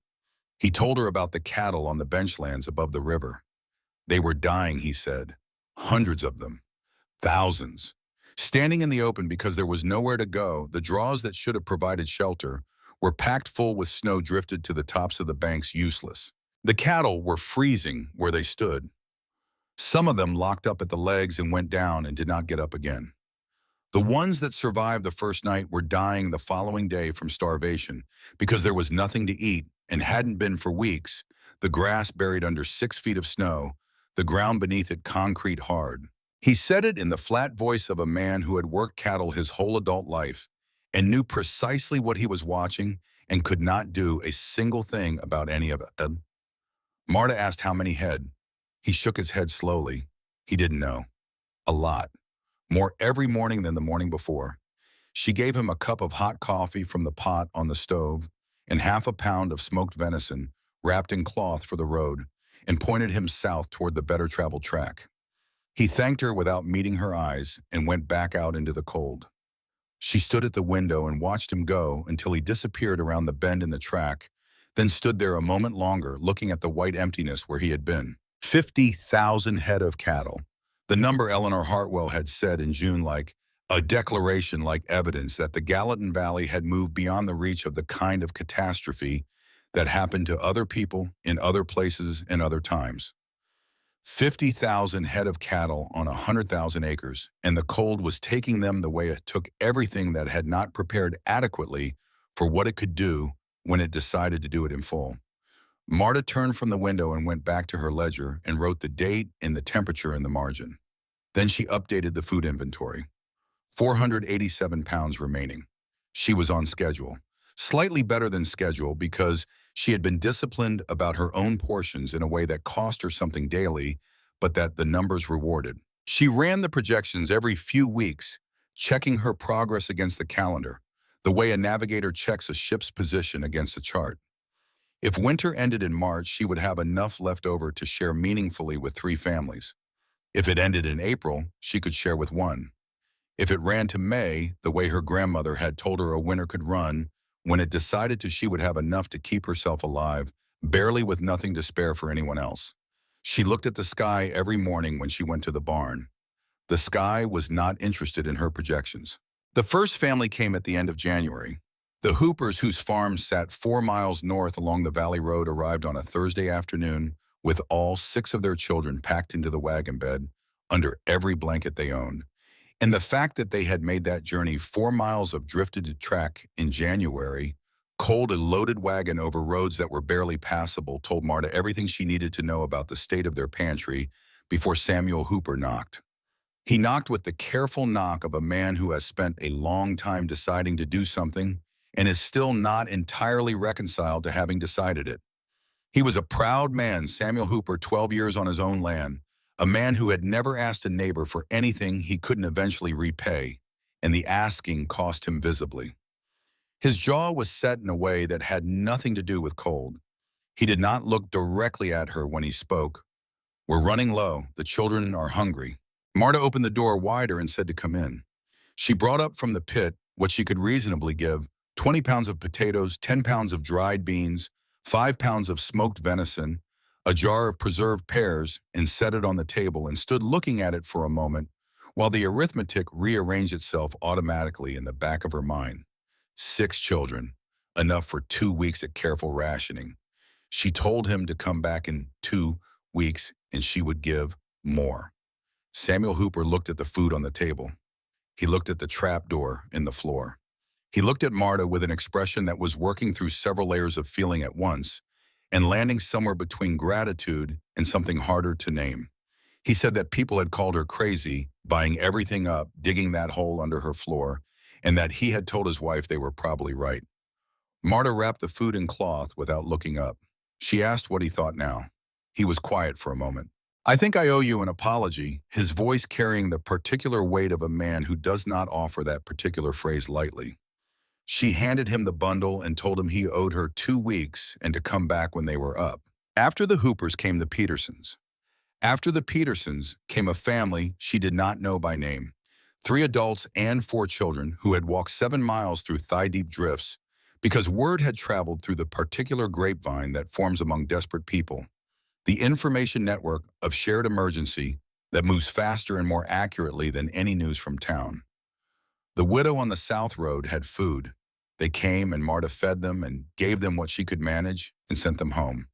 He told her about the cattle on the benchlands above the river. They were dying, he said. Hundreds of them. Thousands. Standing in the open because there was nowhere to go, the draws that should have provided shelter were packed full with snow drifted to the tops of the banks, useless. The cattle were freezing where they stood. Some of them locked up at the legs and went down and did not get up again. The ones that survived the first night were dying the following day from starvation because there was nothing to eat and hadn't been for weeks, the grass buried under 6 feet of snow, the ground beneath it concrete hard. He said it in the flat voice of a man who had worked cattle his whole adult life and knew precisely what he was watching and could not do a single thing about any of it. Marta asked how many head. He shook his head slowly. He didn't know. A lot. More every morning than the morning before. She gave him a cup of hot coffee from the pot on the stove and half a pound of smoked venison wrapped in cloth for the road and pointed him south toward the better traveled track. He thanked her without meeting her eyes and went back out into the cold. She stood at the window and watched him go until he disappeared around the bend in the track, then stood there a moment longer looking at the white emptiness where he had been. 50,000 head of cattle. The number Eleanor Hartwell had said in June, like a declaration, like evidence that the Gallatin Valley had moved beyond the reach of the kind of catastrophe that happened to other people in other places and other times. 50,000 head of cattle on 100,000 acres, and the cold was taking them the way it took everything that had not prepared adequately for what it could do when it decided to do it in full. Marta turned from the window and went back to her ledger and wrote the date and the temperature in the margin. Then she updated the food inventory. 487 pounds remaining. She was on schedule. Slightly better than schedule because she had been disciplined about her own portions in a way that cost her something daily, but that the numbers rewarded. She ran the projections every few weeks, checking her progress against the calendar, the way a navigator checks a ship's position against a chart. If winter ended in March, she would have enough left over to share meaningfully with 3 families. If it ended in April, she could share with 1. If it ran to May, the way her grandmother had told her a winter could run, when it decided to, she would have enough to keep herself alive, barely, with nothing to spare for anyone else. She looked at the sky every morning when she went to the barn. The sky was not interested in her projections. The first family came at the end of January. The Hoopers, whose farm sat 4 miles north along the valley road, arrived on a Thursday afternoon with all 6 of their children packed into the wagon bed under every blanket they owned. And the fact that they had made that journey 4 miles of drifted track in January, cold, a loaded wagon over roads that were barely passable, told Marta everything she needed to know about the state of their pantry before Samuel Hooper knocked. He knocked with the careful knock of a man who has spent a long time deciding to do something and is still not entirely reconciled to having decided it. He was a proud man, Samuel Hooper, 12 years on his own land, a man who had never asked a neighbor for anything he couldn't eventually repay, and the asking cost him visibly. His jaw was set in a way that had nothing to do with cold. He did not look directly at her when he spoke. "We're running low. The children are hungry." Marta opened the door wider and said to come in. She brought up from the pit what she could reasonably give: 20 pounds of potatoes, 10 pounds of dried beans, 5 pounds of smoked venison, a jar of preserved pears, and set it on the table and stood looking at it for a moment while the arithmetic rearranged itself automatically in the back of her mind. 6 children, enough for 2 weeks at careful rationing. She told him to come back in 2 weeks and she would give more. Samuel Hooper looked at the food on the table. He looked at the trap door in the floor. He looked at Marta with an expression that was working through several layers of feeling at once and landing somewhere between gratitude and something harder to name. He said that people had called her crazy, buying everything up, digging that hole under her floor, and that he had told his wife they were probably right. Marta wrapped the food in cloth without looking up. She asked what he thought now. He was quiet for a moment. "I think I owe you an apology," his voice carrying the particular weight of a man who does not offer that particular phrase lightly. She handed him the bundle and told him he owed her 2 weeks and to come back when they were up. After the Hoopers came the Petersons. After the Petersons came a family she did not know by name. 3 adults and 4 children who had walked 7 miles through thigh-deep drifts because word had traveled through the particular grapevine that forms among desperate people, the information network of shared emergency that moves faster and more accurately than any news from town. The widow on the South Road had food. They came and Marta fed them and gave them what she could manage and sent them home.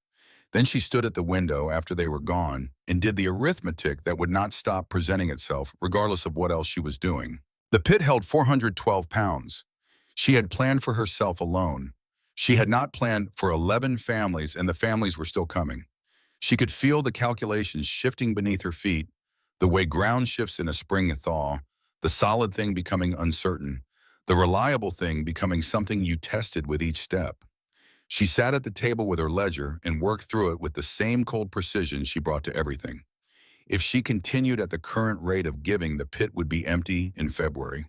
Then she stood at the window after they were gone and did the arithmetic that would not stop presenting itself regardless of what else she was doing. The pit held 412 pounds. She had planned for herself alone. She had not planned for 11 families, and the families were still coming. She could feel the calculations shifting beneath her feet, the way ground shifts in a spring thaw, the solid thing becoming uncertain, the reliable thing becoming something you tested with each step. She sat at the table with her ledger and worked through it with the same cold precision she brought to everything. If she continued at the current rate of giving, the pit would be empty in February.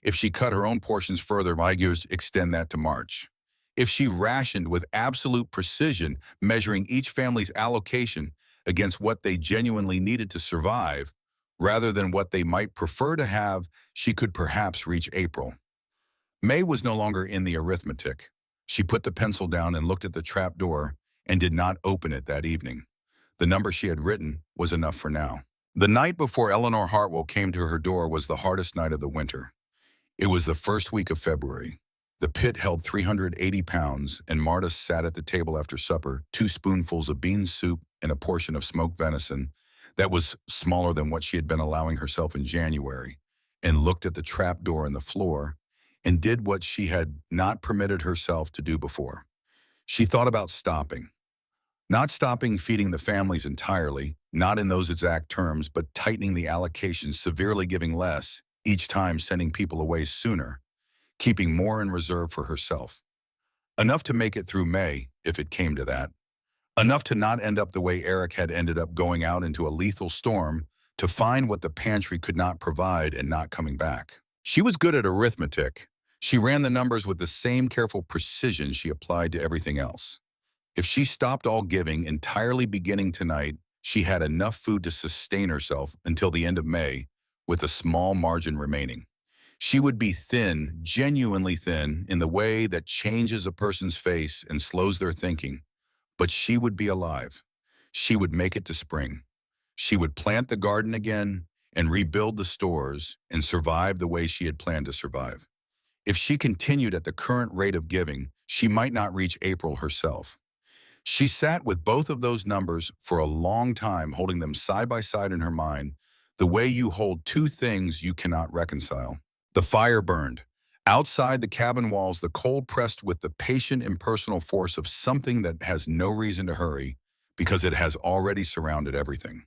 If she cut her own portions further, figures extend that to March. If she rationed with absolute precision, measuring each family's allocation against what they genuinely needed to survive, rather than what they might prefer to have, she could perhaps reach April. May was no longer in the arithmetic. She put the pencil down and looked at the trap door and did not open it that evening. The number she had written was enough for now. The night before Eleanor Hartwell came to her door was the hardest night of the winter. It was the first week of February. The pit held 380 pounds, and Marta sat at the table after supper, 2 spoonfuls of bean soup and a portion of smoked venison that was smaller than what she had been allowing herself in January, and looked at the trap door in the floor and did what she had not permitted herself to do before. She thought about stopping. Not stopping feeding the families entirely, not in those exact terms, but tightening the allocation, severely giving less, each time sending people away sooner, keeping more in reserve for herself. Enough to make it through May, if it came to that. Enough to not end up the way Eric had ended up, going out into a lethal storm to find what the pantry could not provide and not coming back. She was good at arithmetic. She ran the numbers with the same careful precision she applied to everything else. If she stopped all giving entirely beginning tonight, she had enough food to sustain herself until the end of May, with a small margin remaining. She would be thin, genuinely thin, in the way that changes a person's face and slows their thinking, but she would be alive. She would make it to spring. She would plant the garden again and rebuild the stores and survive the way she had planned to survive. If she continued at the current rate of giving, she might not reach April herself. She sat with both of those numbers for a long time, holding them side by side in her mind, the way you hold two things you cannot reconcile. The fire burned. Outside the cabin walls, the cold pressed with the patient, impersonal force of something that has no reason to hurry because it has already surrounded everything.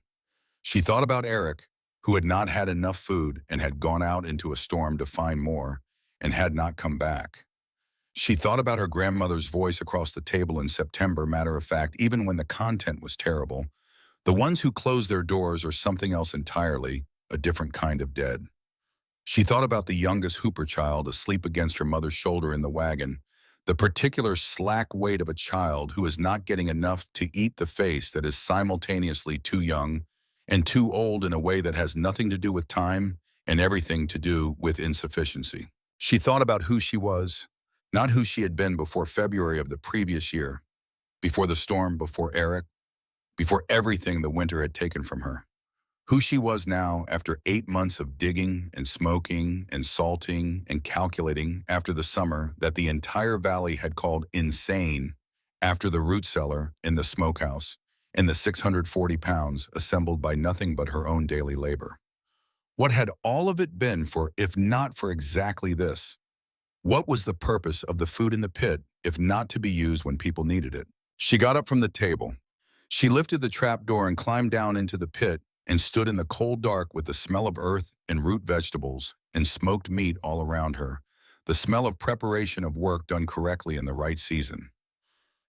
She thought about Eric, who had not had enough food and had gone out into a storm to find more and had not come back. She thought about her grandmother's voice across the table in September, matter of fact, even when the content was terrible. The ones who close their doors are something else entirely, a different kind of dead. She thought about the youngest Hooper child asleep against her mother's shoulder in the wagon, the particular slack weight of a child who is not getting enough to eat the face that is simultaneously too young and too old in a way that has nothing to do with time and everything to do with insufficiency. She thought about who she was, not who she had been before February of the previous year, before the storm, before Eric, before everything the winter had taken from her. Who she was now after 8 months of digging and smoking and salting and calculating after the summer that the entire valley had called insane, after the root cellar in the smokehouse and the 640 pounds assembled by nothing but her own daily labor. What had all of it been for if not for exactly this? What was the purpose of the food in the pit if not to be used when people needed it? She got up from the table. She lifted the trap door and climbed down into the pit and stood in the cold dark with the smell of earth and root vegetables and smoked meat all around her, the smell of preparation of work done correctly in the right season.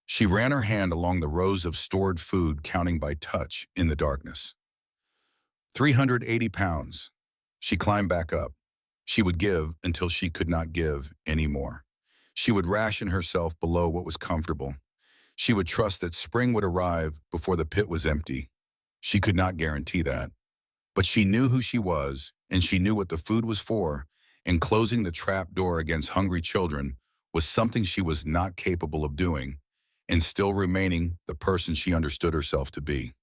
She ran her hand along the rows of stored food, counting by touch in the darkness. 380 pounds. She climbed back up. She would give until she could not give any more. She would ration herself below what was comfortable. She would trust that spring would arrive before the pit was empty. She could not guarantee that. But she knew who she was, and she knew what the food was for, and closing the trap door against hungry children was something she was not capable of doing, and still remaining the person she understood herself to be.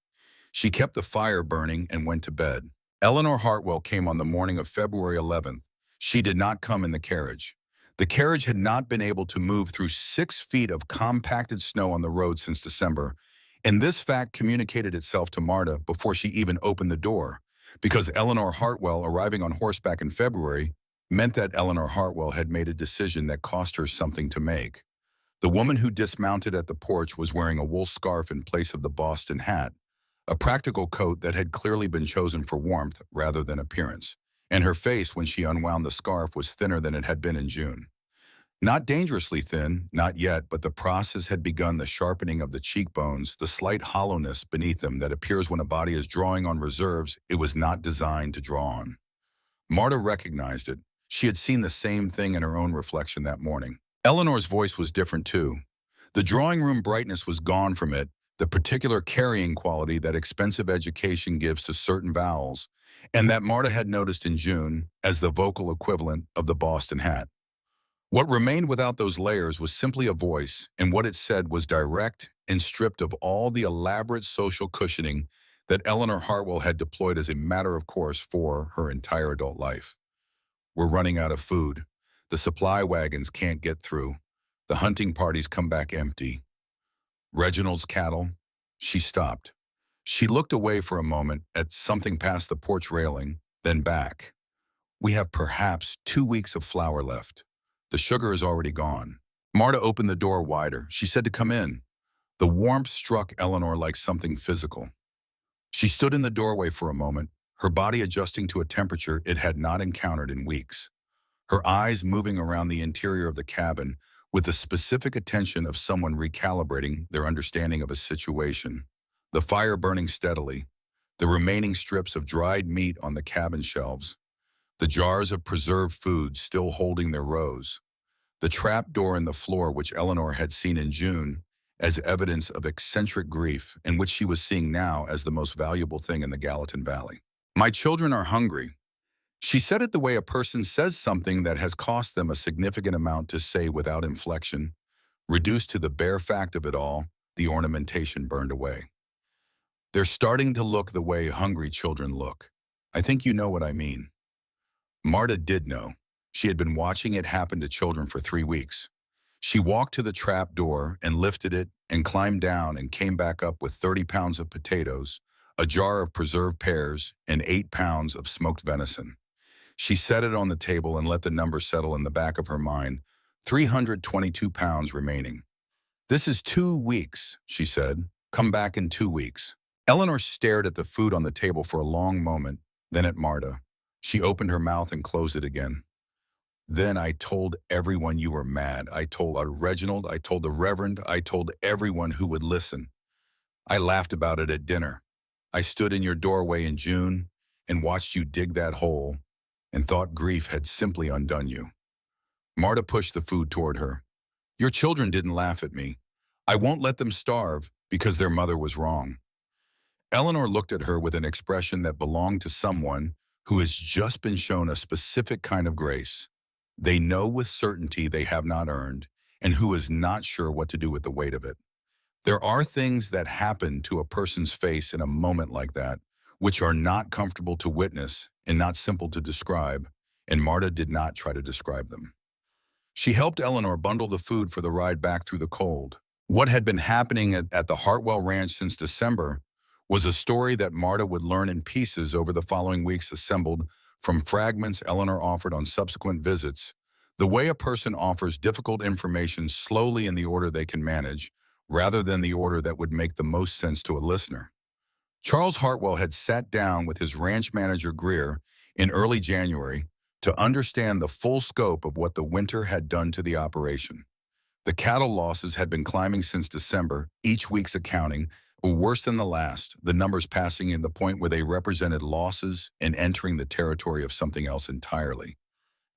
She kept the fire burning and went to bed. Eleanor Hartwell came on the morning of February 11th. She did not come in the carriage. The carriage had not been able to move through 6 feet of compacted snow on the road since December, and this fact communicated itself to Marta before she even opened the door, because Eleanor Hartwell arriving on horseback in February meant that Eleanor Hartwell had made a decision that cost her something to make. The woman who dismounted at the porch was wearing a wool scarf in place of the Boston hat, a practical coat that had clearly been chosen for warmth rather than appearance, and her face when she unwound the scarf was thinner than it had been in June. Not dangerously thin, not yet, but the process had begun, the sharpening of the cheekbones, the slight hollowness beneath them that appears when a body is drawing on reserves it was not designed to draw on. Marta recognized it. She had seen the same thing in her own reflection that morning. Eleanor's voice was different too. The drawing room brightness was gone from it, the particular carrying quality that expensive education gives to certain vowels, and that Marta had noticed in June as the vocal equivalent of the Boston hat. What remained without those layers was simply a voice, and what it said was direct and stripped of all the elaborate social cushioning that Eleanor Hartwell had deployed as a matter of course for her entire adult life. We're running out of food. The supply wagons can't get through. The hunting parties come back empty. Reginald's cattle. She stopped. She looked away for a moment at something past the porch railing, then back. We have perhaps 2 weeks of flour left. The sugar is already gone. Marta opened the door wider. She said to come in. The warmth struck Eleanor like something physical. She stood in the doorway for a moment, her body adjusting to a temperature it had not encountered in weeks. Her eyes moving around the interior of the cabin with the specific attention of someone recalibrating their understanding of a situation. The fire burning steadily, the remaining strips of dried meat on the cabin shelves, the jars of preserved food still holding their rows, the trap door in the floor which Eleanor had seen in June as evidence of eccentric grief and which she was seeing now as the most valuable thing in the Gallatin Valley. My children are hungry. She said it the way a person says something that has cost them a significant amount to say without inflection. Reduced to the bare fact of it all, the ornamentation burned away. They're starting to look the way hungry children look. I think you know what I mean. Marta did know. She had been watching it happen to children for 3 weeks. She walked to the trap door and lifted it and climbed down and came back up with 30 pounds of potatoes, a jar of preserved pears, and 8 pounds of smoked venison. She set it on the table and let the number settle in the back of her mind, 322 pounds remaining. This is 2 weeks, she said. Come back in 2 weeks. Eleanor stared at the food on the table for a long moment, then at Marta. She opened her mouth and closed it again. Then I told everyone you were mad. I told Reginald, I told the Reverend, I told everyone who would listen. I laughed about it at dinner. I stood in your doorway in June and watched you dig that hole and thought grief had simply undone you. Marta pushed the food toward her. Your children didn't laugh at me. I won't let them starve because their mother was wrong. Eleanor looked at her with an expression that belonged to someone who has just been shown a specific kind of grace. They know with certainty they have not earned, and who is not sure what to do with the weight of it. There are things that happen to a person's face in a moment like that, which are not comfortable to witness and not simple to describe, and Marta did not try to describe them. She helped Eleanor bundle the food for the ride back through the cold. What had been happening at the Hartwell Ranch since December was a story that Marta would learn in pieces over the following weeks, assembled from fragments Eleanor offered on subsequent visits, the way a person offers difficult information slowly in the order they can manage, rather than the order that would make the most sense to a listener. Charles Hartwell had sat down with his ranch manager Greer in early January to understand the full scope of what the winter had done to the operation. The cattle losses had been climbing since December, each week's accounting, worse than the last, the numbers passing in the point where they represented losses and entering the territory of something else entirely.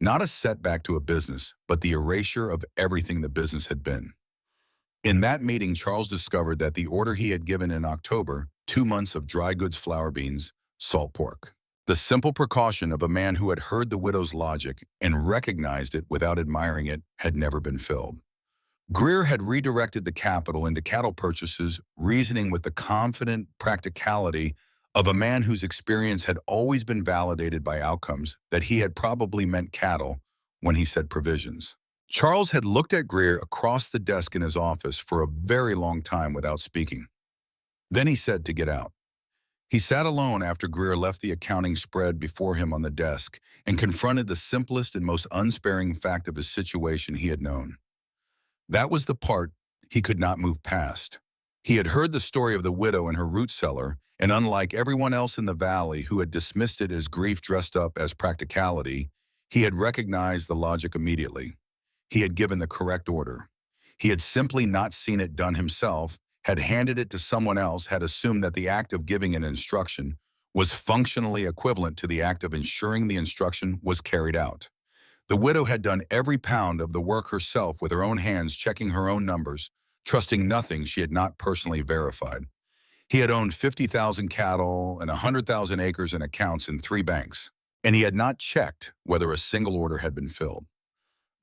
Not a setback to a business, but the erasure of everything the business had been. In that meeting, Charles discovered that the order he had given in October, 2 months of dry goods flour beans, salt pork. The simple precaution of a man who had heard the widow's logic and recognized it without admiring it had never been filled. Greer had redirected the capital into cattle purchases, reasoning with the confident practicality of a man whose experience had always been validated by outcomes that he had probably meant cattle when he said provisions. Charles had looked at Greer across the desk in his office for a very long time without speaking. Then he said to get out. He sat alone after Greer left the accounting spread before him on the desk and confronted the simplest and most unsparing fact of his situation he had known. That was the part he could not move past. He had heard the story of the widow and her root cellar, and unlike everyone else in the valley who had dismissed it as grief dressed up as practicality, he had recognized the logic immediately. He had given the correct order. He had simply not seen it done himself, had handed it to someone else, had assumed that the act of giving an instruction was functionally equivalent to the act of ensuring the instruction was carried out. The widow had done every pound of the work herself with her own hands, checking her own numbers, trusting nothing she had not personally verified. He had owned 50,000 cattle and 100,000 acres in accounts in 3 banks, and he had not checked whether a single order had been filled.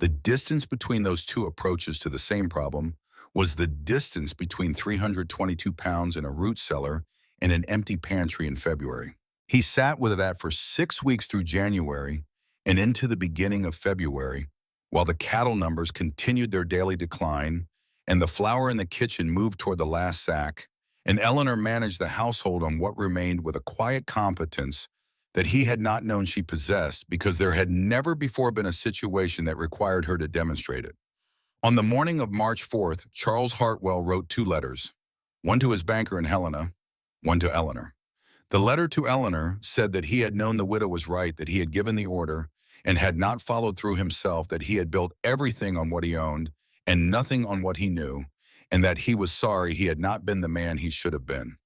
The distance between those two approaches to the same problem was the distance between 322 pounds in a root cellar and an empty pantry in February. He sat with that for 6 weeks through January and into the beginning of February, while the cattle numbers continued their daily decline and the flour in the kitchen moved toward the last sack, and Eleanor managed the household on what remained with a quiet competence that he had not known she possessed because there had never before been a situation that required her to demonstrate it. On the morning of March 4th, Charles Hartwell wrote 2 letters, one to his banker in Helena, one to Eleanor. The letter to Eleanor said that he had known the widow was right, that he had given the order, and had not followed through himself, that he had built everything on what he owned and nothing on what he knew, and that he was sorry he had not been the man he should have been.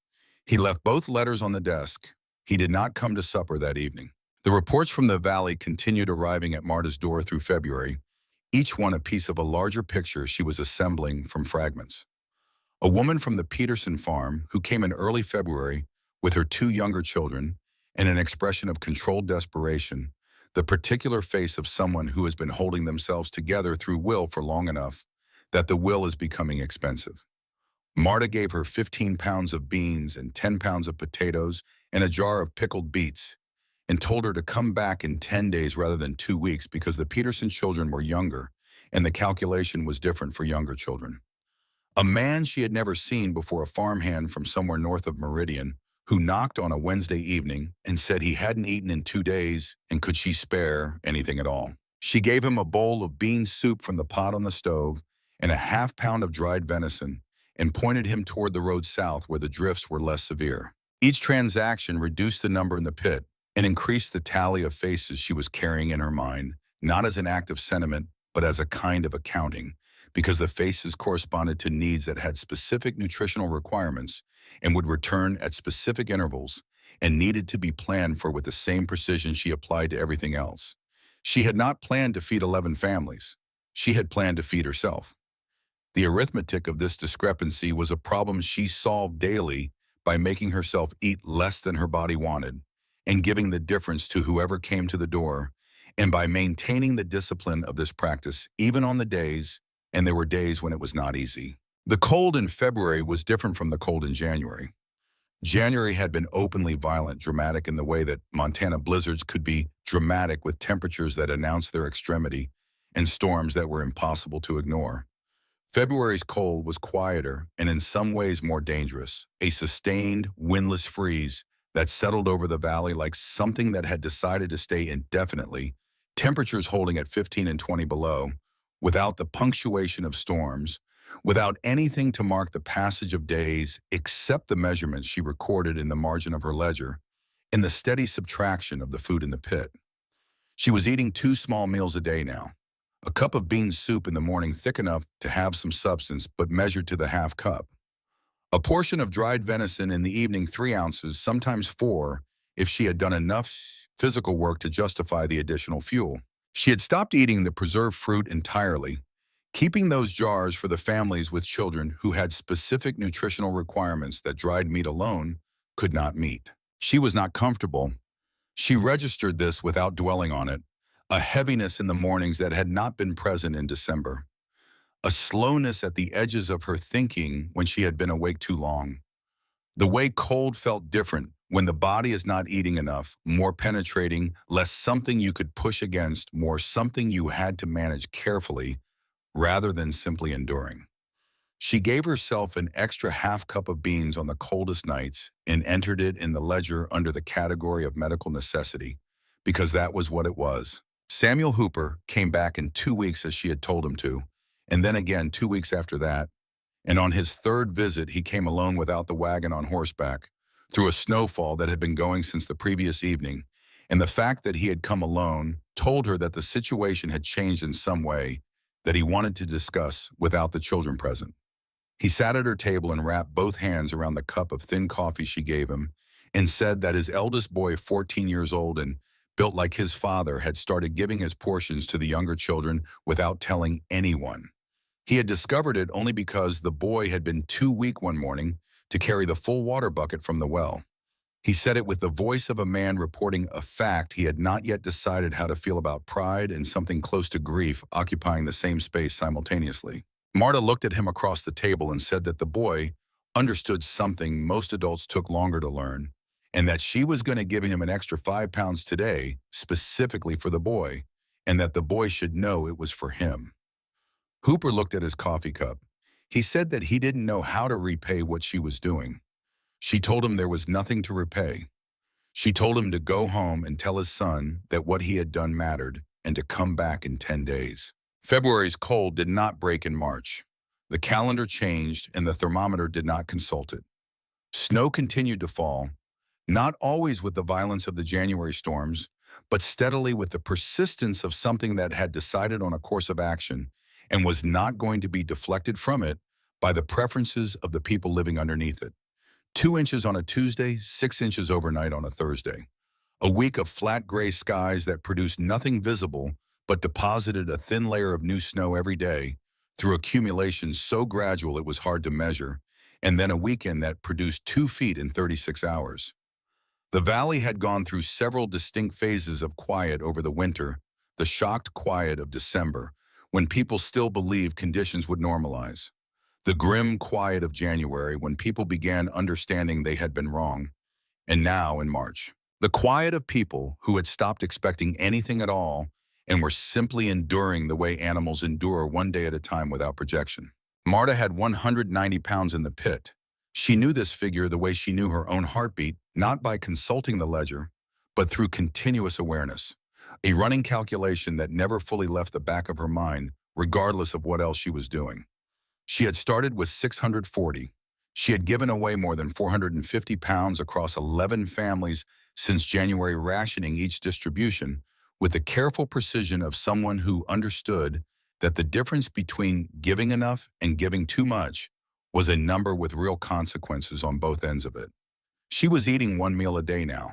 He left both letters on the desk. He did not come to supper that evening. The reports from the valley continued arriving at Marta's door through February, each one a piece of a larger picture she was assembling from fragments. A woman from the Peterson farm who came in early February with her 2 younger children and an expression of controlled desperation, the particular face of someone who has been holding themselves together through will for long enough that the will is becoming expensive. Marta gave her 15 pounds of beans and 10 pounds of potatoes and a jar of pickled beets, and told her to come back in 10 days rather than 2 weeks because the Peterson children were younger and the calculation was different for younger children. A man she had never seen before, a farmhand from somewhere north of Meridian, who knocked on a Wednesday evening and said he hadn't eaten in 2 days and could she spare anything at all. She gave him a bowl of bean soup from the pot on the stove and a half-pound of dried venison and pointed him toward the road south where the drifts were less severe. Each transaction reduced the number in the pit and increased the tally of faces she was carrying in her mind, not as an act of sentiment, but as a kind of accounting, because the faces corresponded to needs that had specific nutritional requirements and would return at specific intervals and needed to be planned for with the same precision she applied to everything else. She had not planned to feed 11 families. She had planned to feed herself. The arithmetic of this discrepancy was a problem she solved daily by making herself eat less than her body wanted and giving the difference to whoever came to the door, and by maintaining the discipline of this practice even on the days, and there were days when it was not easy. The cold in February was different from the cold in January. January had been openly violent, dramatic in the way that Montana blizzards could be dramatic, with temperatures that announced their extremity and storms that were impossible to ignore. February's cold was quieter and in some ways more dangerous, a sustained, windless freeze that settled over the valley like something that had decided to stay indefinitely, temperatures holding at 15 and 20 below, without the punctuation of storms, without anything to mark the passage of days except the measurements she recorded in the margin of her ledger, and the steady subtraction of the food in the pit. She was eating 2 small meals a day now. A cup of bean soup in the morning, thick enough to have some substance, but measured to the half cup. A portion of dried venison in the evening, 3 ounces, sometimes 4, if she had done enough physical work to justify the additional fuel. She had stopped eating the preserved fruit entirely, keeping those jars for the families with children who had specific nutritional requirements that dried meat alone could not meet. She was not comfortable. She registered this without dwelling on it, a heaviness in the mornings that had not been present in December. A slowness at the edges of her thinking when she had been awake too long. The way cold felt different when the body is not eating enough, more penetrating, less something you could push against, more something you had to manage carefully rather than simply enduring. She gave herself an extra half cup of beans on the coldest nights and entered it in the ledger under the category of medical necessity, because that was what it was. Samuel Hooper came back in 2 weeks as she had told him to, and then again 2 weeks after that, and on his 3rd visit he came alone without the wagon, on horseback, through a snowfall that had been going since the previous evening, and the fact that he had come alone told her that the situation had changed in some way that he wanted to discuss without the children present. He sat at her table and wrapped both hands around the cup of thin coffee she gave him and said that his eldest boy, 14 years old and built like his father, had started giving his portions to the younger children without telling anyone. He had discovered it only because the boy had been too weak one morning to carry the full water bucket from the well. He said it with the voice of a man reporting a fact he had not yet decided how to feel about pride and something close to grief occupying the same space simultaneously. Marta looked at him across the table and said that the boy understood something most adults took longer to learn, and that she was going to give him an extra 5 pounds today, specifically for the boy, and that the boy should know it was for him. Hooper looked at his coffee cup. He said that he didn't know how to repay what she was doing. She told him there was nothing to repay. She told him to go home and tell his son that what he had done mattered and to come back in 10 days. February's cold did not break in March. The calendar changed and the thermometer did not consult it. Snow continued to fall, not always with the violence of the January storms, but steadily with the persistence of something that had decided on a course of action and was not going to be deflected from it by the preferences of the people living underneath it. 2 inches on a Tuesday, 6 inches overnight on a Thursday. A week of flat gray skies that produced nothing visible but deposited a thin layer of new snow every day through accumulation so gradual it was hard to measure, and then a weekend that produced 2 feet in 36 hours. The valley had gone through several distinct phases of quiet over the winter, the shocked quiet of December, when people still believed conditions would normalize. The grim quiet of January when people began understanding they had been wrong, and now in March. The quiet of people who had stopped expecting anything at all and were simply enduring the way animals endure one day at a time without projection. Marta had 190 pounds in the pit. She knew this figure the way she knew her own heartbeat, not by consulting the ledger, but through continuous awareness, a running calculation that never fully left the back of her mind, regardless of what else she was doing. She had started with 640. She had given away more than 450 pounds across 11 families since January, rationing each distribution with the careful precision of someone who understood that the difference between giving enough and giving too much was a number with real consequences on both ends of it. She was eating 1 meal a day now.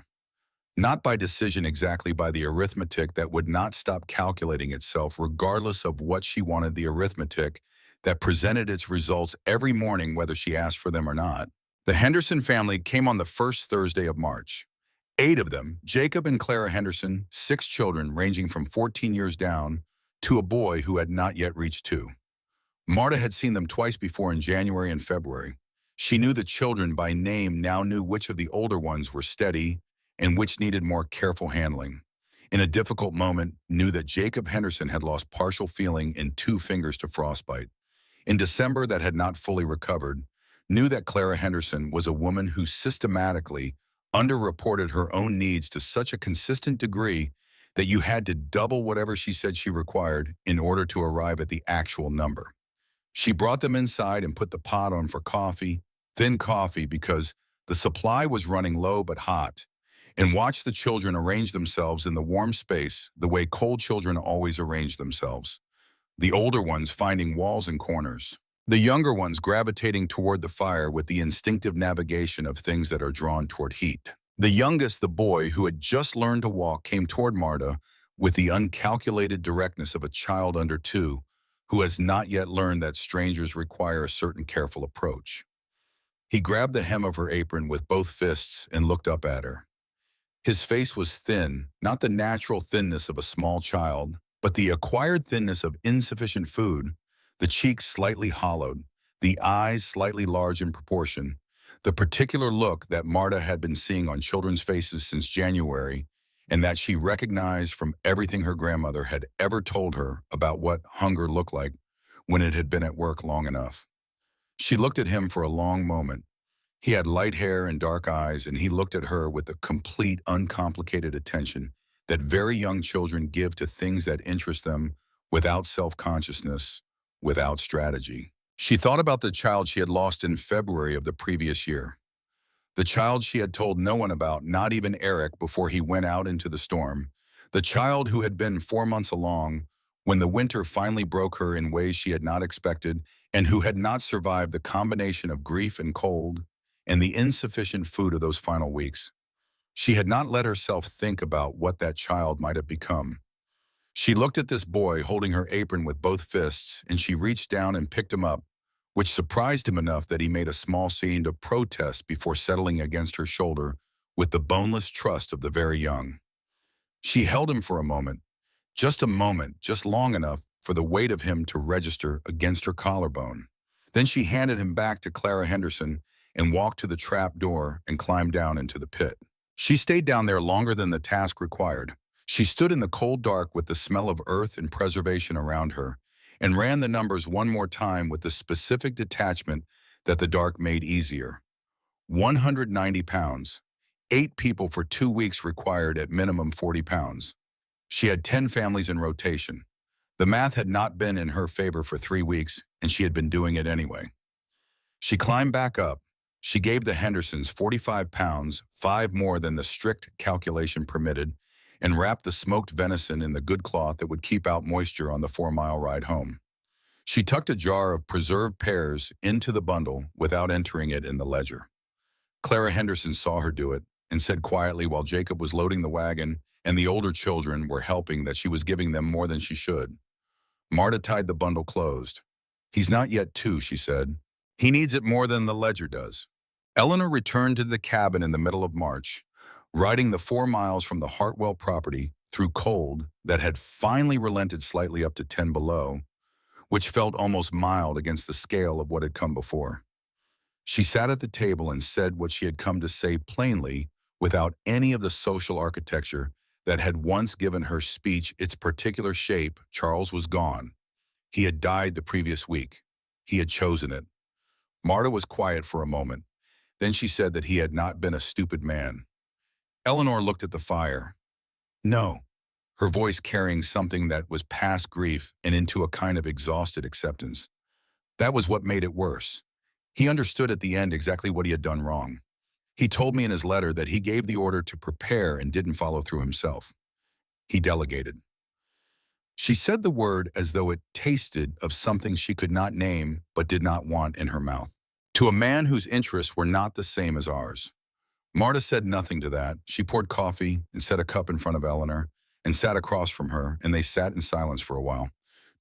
Not by decision, exactly by the arithmetic that would not stop calculating itself regardless of what she wanted, the arithmetic that presented its results every morning whether she asked for them or not. The Henderson family came on the first Thursday of March. 8 of them, Jacob and Clara Henderson, 6 children ranging from 14 years down to a boy who had not yet reached 2. Marta had seen them twice before in January and February. She knew the children by name, now knew which of the older ones were steady and which needed more careful handling. In a difficult moment, knew that Jacob Henderson had lost partial feeling in 2 fingers to frostbite. In December, that had not fully recovered, knew that Clara Henderson was a woman who systematically underreported her own needs to such a consistent degree that you had to double whatever she said she required in order to arrive at the actual number. She brought them inside and put the pot on for coffee, thin coffee because the supply was running low but hot, and watched the children arrange themselves in the warm space the way cold children always arrange themselves. The older ones finding walls and corners. The younger ones gravitating toward the fire with the instinctive navigation of things that are drawn toward heat. The youngest, the boy who had just learned to walk, came toward Marta with the uncalculated directness of a child under 2 who has not yet learned that strangers require a certain careful approach. He grabbed the hem of her apron with both fists and looked up at her. His face was thin, not the natural thinness of a small child, but the acquired thinness of insufficient food, the cheeks slightly hollowed, the eyes slightly large in proportion, the particular look that Marta had been seeing on children's faces since January, and that she recognized from everything her grandmother had ever told her about what hunger looked like when it had been at work long enough. She looked at him for a long moment. He had light hair and dark eyes, and he looked at her with the complete, uncomplicated attention that very young children give to things that interest them without self-consciousness, without strategy. She thought about the child she had lost in February of the previous year. The child she had told no one about, not even Eric, before he went out into the storm. The child who had been 4 months along when the winter finally broke her in ways she had not expected, and who had not survived the combination of grief and cold and the insufficient food of those final weeks. She had not let herself think about what that child might have become. She looked at this boy holding her apron with both fists, and she reached down and picked him up, which surprised him enough that he made a small scene of protest before settling against her shoulder with the boneless trust of the very young. She held him for a moment, just long enough for the weight of him to register against her collarbone. Then she handed him back to Clara Henderson and walked to the trap door and climbed down into the pit. She stayed down there longer than the task required. She stood in the cold dark with the smell of earth and preservation around her, and ran the numbers one more time with the specific detachment that the dark made easier. 190 pounds. 8 people for 2 weeks required at minimum 40 pounds. She had 10 families in rotation. The math had not been in her favor for 3 weeks, and she had been doing it anyway. She climbed back up. She gave the Hendersons 45 pounds, 5 more than the strict calculation permitted, and wrapped the smoked venison in the good cloth that would keep out moisture on the 4-mile ride home. She tucked a jar of preserved pears into the bundle without entering it in the ledger. Clara Henderson saw her do it and said quietly while Jacob was loading the wagon and the older children were helping that she was giving them more than she should. Marta tied the bundle closed. "He's not yet 2, she said. "He needs it more than the ledger does." Eleanor returned to the cabin in the middle of March, riding the 4 miles from the Hartwell property through cold that had finally relented slightly up to 10 below, which felt almost mild against the scale of what had come before. She sat at the table and said what she had come to say plainly, without any of the social architecture that had once given her speech its particular shape. Charles was gone. He had died the previous week. He had chosen it. Marta was quiet for a moment. Then she said that he had not been a stupid man. Eleanor looked at the fire. "No," her voice carrying something that was past grief and into a kind of exhausted acceptance. "That was what made it worse. He understood at the end exactly what he had done wrong. He told me in his letter that he gave the order to prepare and didn't follow through himself. He delegated." She said the word as though it tasted of something she could not name but did not want in her mouth. "To a man whose interests were not the same as ours." Marta said nothing to that. She poured coffee and set a cup in front of Eleanor and sat across from her, and they sat in silence for a while.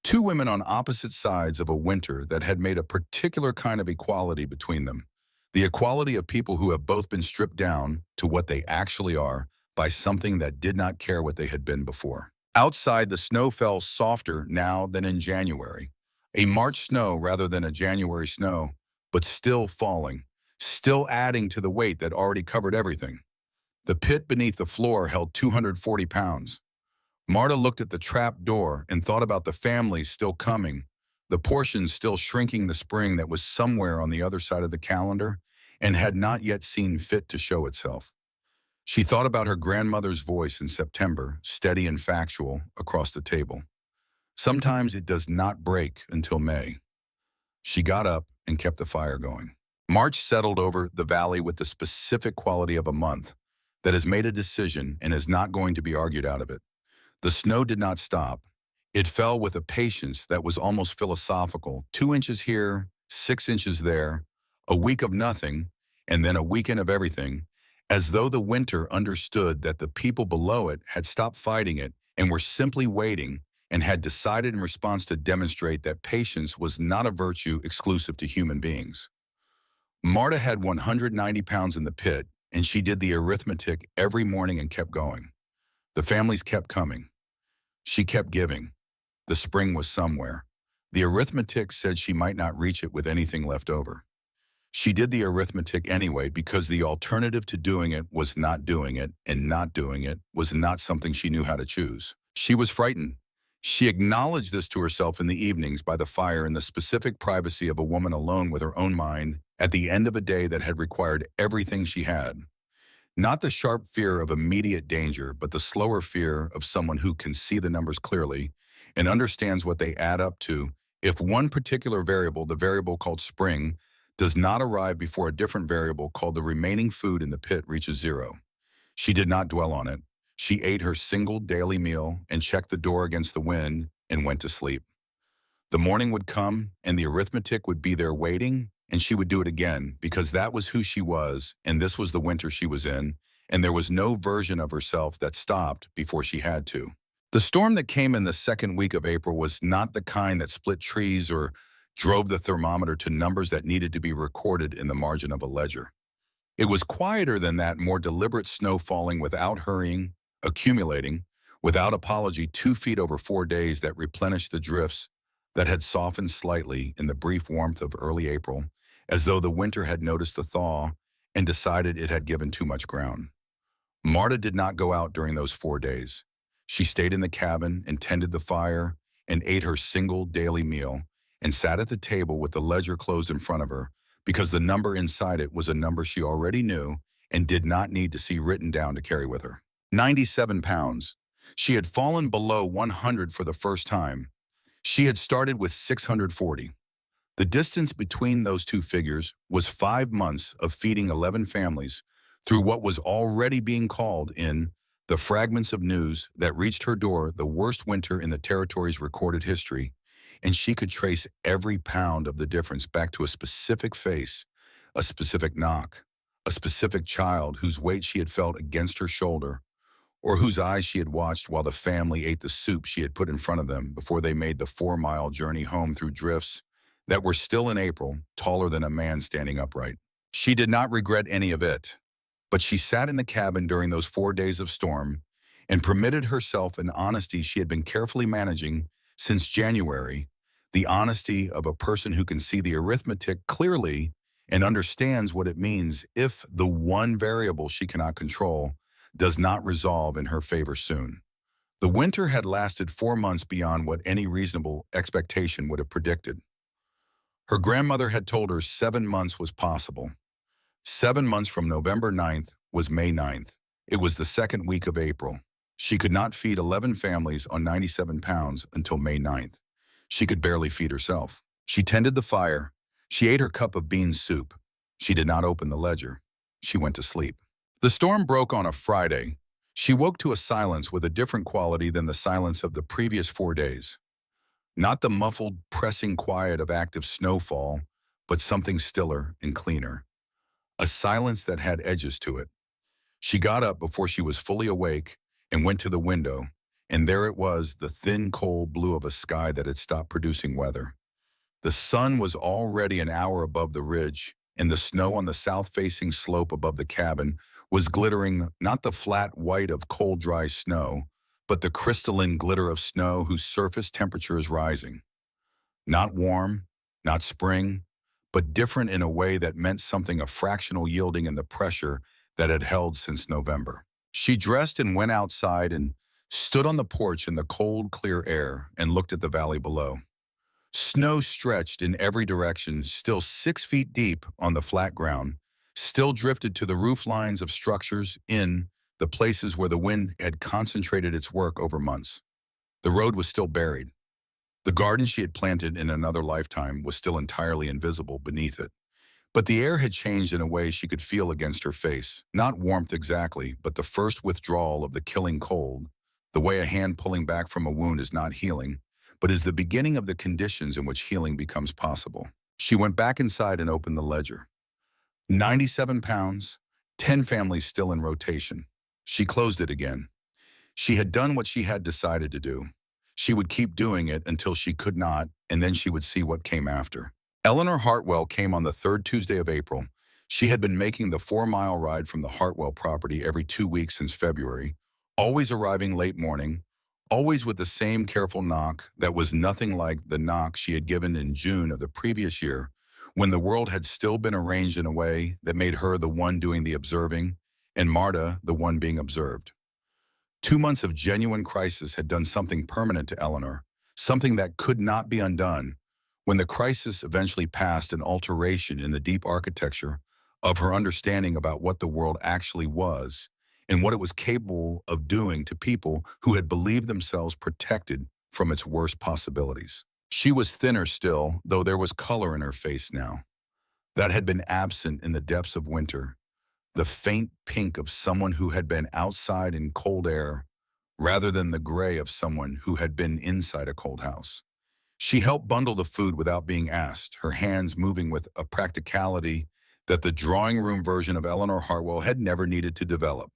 2 women on opposite sides of a winter that had made a particular kind of equality between them. The equality of people who have both been stripped down to what they actually are by something that did not care what they had been before. Outside, the snow fell softer now than in January. A March snow rather than a January snow, but still falling, still adding to the weight that already covered everything. The pit beneath the floor held 240 pounds. Marta looked at the trap door and thought about the families still coming, the portions still shrinking the spring that was somewhere on the other side of the calendar and had not yet seen fit to show itself. She thought about her grandmother's voice in September, steady and factual, across the table. "Sometimes it does not break until May." She got up and kept the fire going. March settled over the valley with the specific quality of a month that has made a decision and is not going to be argued out of it. The snow did not stop. It fell with a patience that was almost philosophical. 2 inches here, 6 inches there, a week of nothing, and then a weekend of everything, as though the winter understood that the people below it had stopped fighting it and were simply waiting and had decided in response to demonstrate that patience was not a virtue exclusive to human beings. Marta had 190 pounds in the pit, and she did the arithmetic every morning and kept going. The families kept coming. She kept giving. The spring was somewhere. The arithmetic said she might not reach it with anything left over. She did the arithmetic anyway because the alternative to doing it was not doing it, and not doing it was not something she knew how to choose. She was frightened. She acknowledged this to herself in the evenings by the fire in the specific privacy of a woman alone with her own mind at the end of a day that had required everything she had. Not the sharp fear of immediate danger, but the slower fear of someone who can see the numbers clearly and understands what they add up to if one particular variable, the variable called spring, does not arrive before a different variable called the remaining food in the pit reaches 0. She did not dwell on it. She ate her single daily meal and checked the door against the wind and went to sleep. The morning would come and the arithmetic would be there waiting, and she would do it again because that was who she was and this was the winter she was in, and there was no version of herself that stopped before she had to. The storm that came in the second week of April was not the kind that split trees or drove the thermometer to numbers that needed to be recorded in the margin of a ledger. It was quieter than that, more deliberate snow falling without hurrying, accumulating, without apology 2 feet over 4 days that replenished the drifts that had softened slightly in the brief warmth of early April, as though the winter had noticed the thaw and decided it had given too much ground. Marta did not go out during those 4 days. She stayed in the cabin and tended the fire and ate her single daily meal and sat at the table with the ledger closed in front of her because the number inside it was a number she already knew and did not need to see written down to carry with her. 97 pounds. She had fallen below 100 for the first time. She had started with 640. The distance between those two figures was 5 months of feeding 11 families through what was already being called in the fragments of news that reached her door the worst winter in the territory's recorded history, and she could trace every pound of the difference back to a specific face, a specific knock, a specific child whose weight she had felt against her shoulder, or whose eyes she had watched while the family ate the soup she had put in front of them before they made the 4-mile journey home through drifts that were still in April, taller than a man standing upright. She did not regret any of it, but she sat in the cabin during those 4 days of storm and permitted herself an honesty she had been carefully managing since January, the honesty of a person who can see the arithmetic clearly and understands what it means if the one variable she cannot control does not resolve in her favor soon. The winter had lasted 4 months beyond what any reasonable expectation would have predicted. Her grandmother had told her 7 months was possible. 7 months from November 9th was May 9th. It was the second week of April. She could not feed 11 families on 97 pounds until May 9th. She could barely feed herself. She tended the fire. She ate her cup of bean soup. She did not open the ledger. She went to sleep. The storm broke on a Friday. She woke to a silence with a different quality than the silence of the previous 4 days. Not the muffled, pressing quiet of active snowfall, but something stiller and cleaner. A silence that had edges to it. She got up before she was fully awake and went to the window, and there it was, the thin, cold blue of a sky that had stopped producing weather. The sun was already an hour above the ridge, and the snow on the south-facing slope above the cabin was glittering, not the flat white of cold, dry snow, but the crystalline glitter of snow whose surface temperature is rising. Not warm, not spring, but different in a way that meant something a fractional yielding in the pressure that had held since November. She dressed and went outside and stood on the porch in the cold, clear air and looked at the valley below. Snow stretched in every direction, still 6 feet deep on the flat ground, still drifted to the roof lines of structures in the places where the wind had concentrated its work over months. The road was still buried. The garden she had planted in another lifetime was still entirely invisible beneath it. But the air had changed in a way she could feel against her face. Not warmth exactly, but the first withdrawal of the killing cold, the way a hand pulling back from a wound is not healing, but is the beginning of the conditions in which healing becomes possible. She went back inside and opened the ledger. 97 pounds, 10 families still in rotation. She closed it again. She had done what she had decided to do. She would keep doing it until she could not, and then she would see what came after. Eleanor Hartwell came on the third Tuesday of April. She had been making the 4-mile ride from the Hartwell property every 2 weeks since February, always arriving late morning, always with the same careful knock that was nothing like the knock she had given in June of the previous year, when the world had still been arranged in a way that made her the one doing the observing and Marta the one being observed. 2 months of genuine crisis had done something permanent to Eleanor, something that could not be undone. When the crisis eventually passed, an alteration in the deep architecture of her understanding about what the world actually was and what it was capable of doing to people who had believed themselves protected from its worst possibilities. She was thinner still, though there was color in her face now. That had been absent in the depths of winter, the faint pink of someone who had been outside in cold air, rather than the gray of someone who had been inside a cold house. She helped bundle the food without being asked, her hands moving with a practicality that the drawing room version of Eleanor Hartwell had never needed to develop.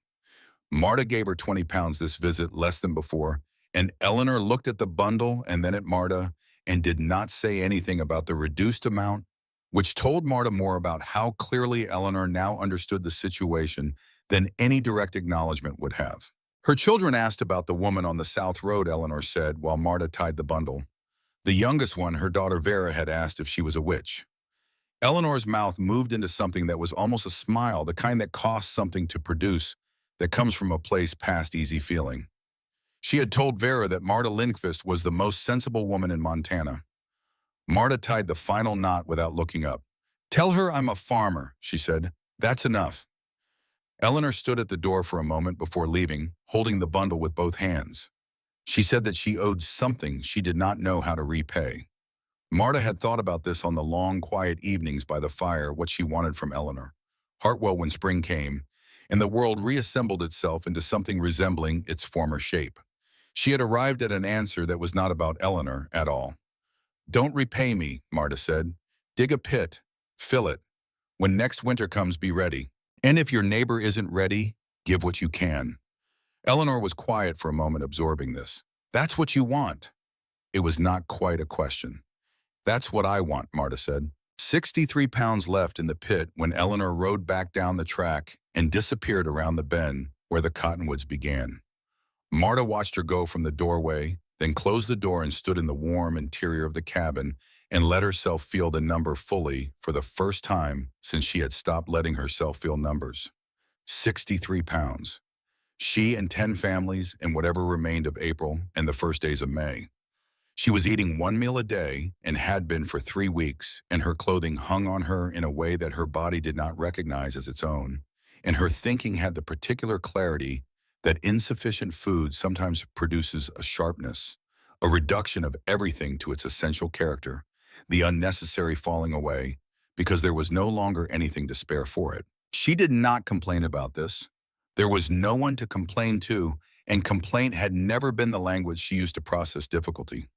Marta gave her 20 pounds this visit less than before, and Eleanor looked at the bundle and then at Marta and did not say anything about the reduced amount which told Marta more about how clearly Eleanor now understood the situation than any direct acknowledgement would have. Her children asked about the woman on the South Road, Eleanor said, while Marta tied the bundle. The youngest one, her daughter Vera, had asked if she was a witch. Eleanor's mouth moved into something that was almost a smile, the kind that costs something to produce, that comes from a place past easy feeling. She had told Vera that Marta Lindqvist was the most sensible woman in Montana. Marta tied the final knot without looking up. "Tell her I'm a farmer," she said. "That's enough." Eleanor stood at the door for a moment before leaving, holding the bundle with both hands. She said that she owed something she did not know how to repay. Marta had thought about this on the long, quiet evenings by the fire, what she wanted from Eleanor. Hartwell when spring came, and the world reassembled itself into something resembling its former shape. She had arrived at an answer that was not about Eleanor at all. "Don't repay me," Marta said. "Dig a pit. Fill it. When next winter comes, be ready. And if your neighbor isn't ready, give what you can." Eleanor was quiet for a moment, absorbing this. "That's what you want." It was not quite a question. "That's what I want," Marta said. 63 pounds left in the pit when Eleanor rode back down the track and disappeared around the bend where the cottonwoods began. Marta watched her go from the doorway, then closed the door and stood in the warm interior of the cabin and let herself feel the number fully for the first time since she had stopped letting herself feel numbers. 63 pounds. She and 10 families in whatever remained of April and the first days of May. She was eating one meal a day and had been for 3 weeks, and her clothing hung on her in a way that her body did not recognize as its own, and her thinking had the particular clarity that insufficient food sometimes produces: a sharpness, a reduction of everything to its essential character, the unnecessary falling away, because there was no longer anything to spare for it. She did not complain about this. There was no one to complain to, and complaint had never been the language she used to process difficulty.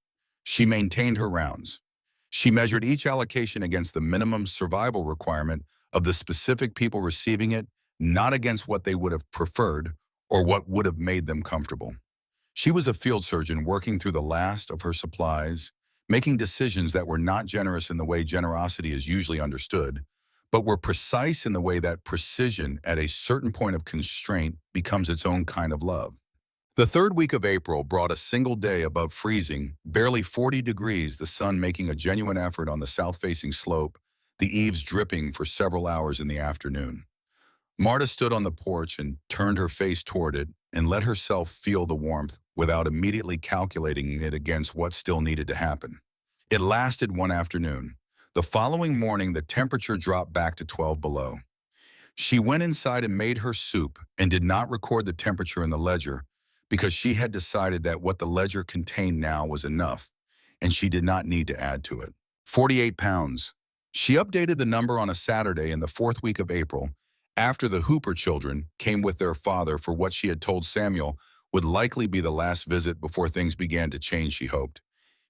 She maintained her rounds. She measured each allocation against the minimum survival requirement of the specific people receiving it, not against what they would have preferred or what would have made them comfortable. She was a field surgeon working through the last of her supplies, making decisions that were not generous in the way generosity is usually understood, but were precise in the way that precision at a certain point of constraint becomes its own kind of love. The third week of April brought a single day above freezing, barely 40 degrees, the sun making a genuine effort on the south-facing slope, the eaves dripping for several hours in the afternoon. Marta stood on the porch and turned her face toward it and let herself feel the warmth without immediately calculating it against what still needed to happen. It lasted one afternoon. The following morning, the temperature dropped back to 12 below. She went inside and made her soup and did not record the temperature in the ledger, because she had decided that what the ledger contained now was enough, and she did not need to add to it. 48 pounds. She updated the number on a Saturday in the fourth week of April, after the Hooper children came with their father for what she had told Samuel would likely be the last visit before things began to change, she hoped.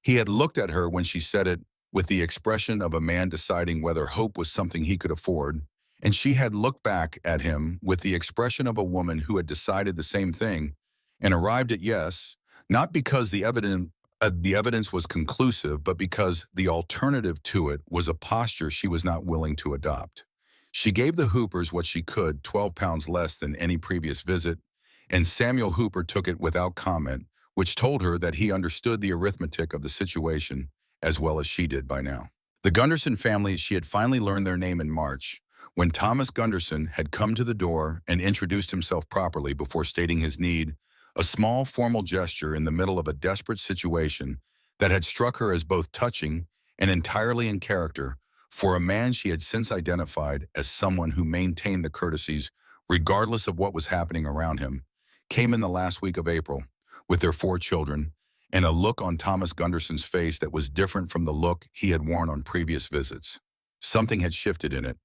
He had looked at her when she said it with the expression of a man deciding whether hope was something he could afford, and she had looked back at him with the expression of a woman who had decided the same thing and arrived at yes, not because the evidence was conclusive, but because the alternative to it was a posture she was not willing to adopt. She gave the Hoopers what she could, 12 pounds less than any previous visit, and Samuel Hooper took it without comment, which told her that he understood the arithmetic of the situation as well as she did by now. The Gunderson family, she had finally learned their name in March, when Thomas Gunderson had come to the door and introduced himself properly before stating his need, a small formal gesture in the middle of a desperate situation that had struck her as both touching and entirely in character for a man she had since identified as someone who maintained the courtesies regardless of what was happening around him, came in the last week of April with their 4 children and a look on Thomas Gunderson's face that was different from the look he had worn on previous visits. Something had shifted in it.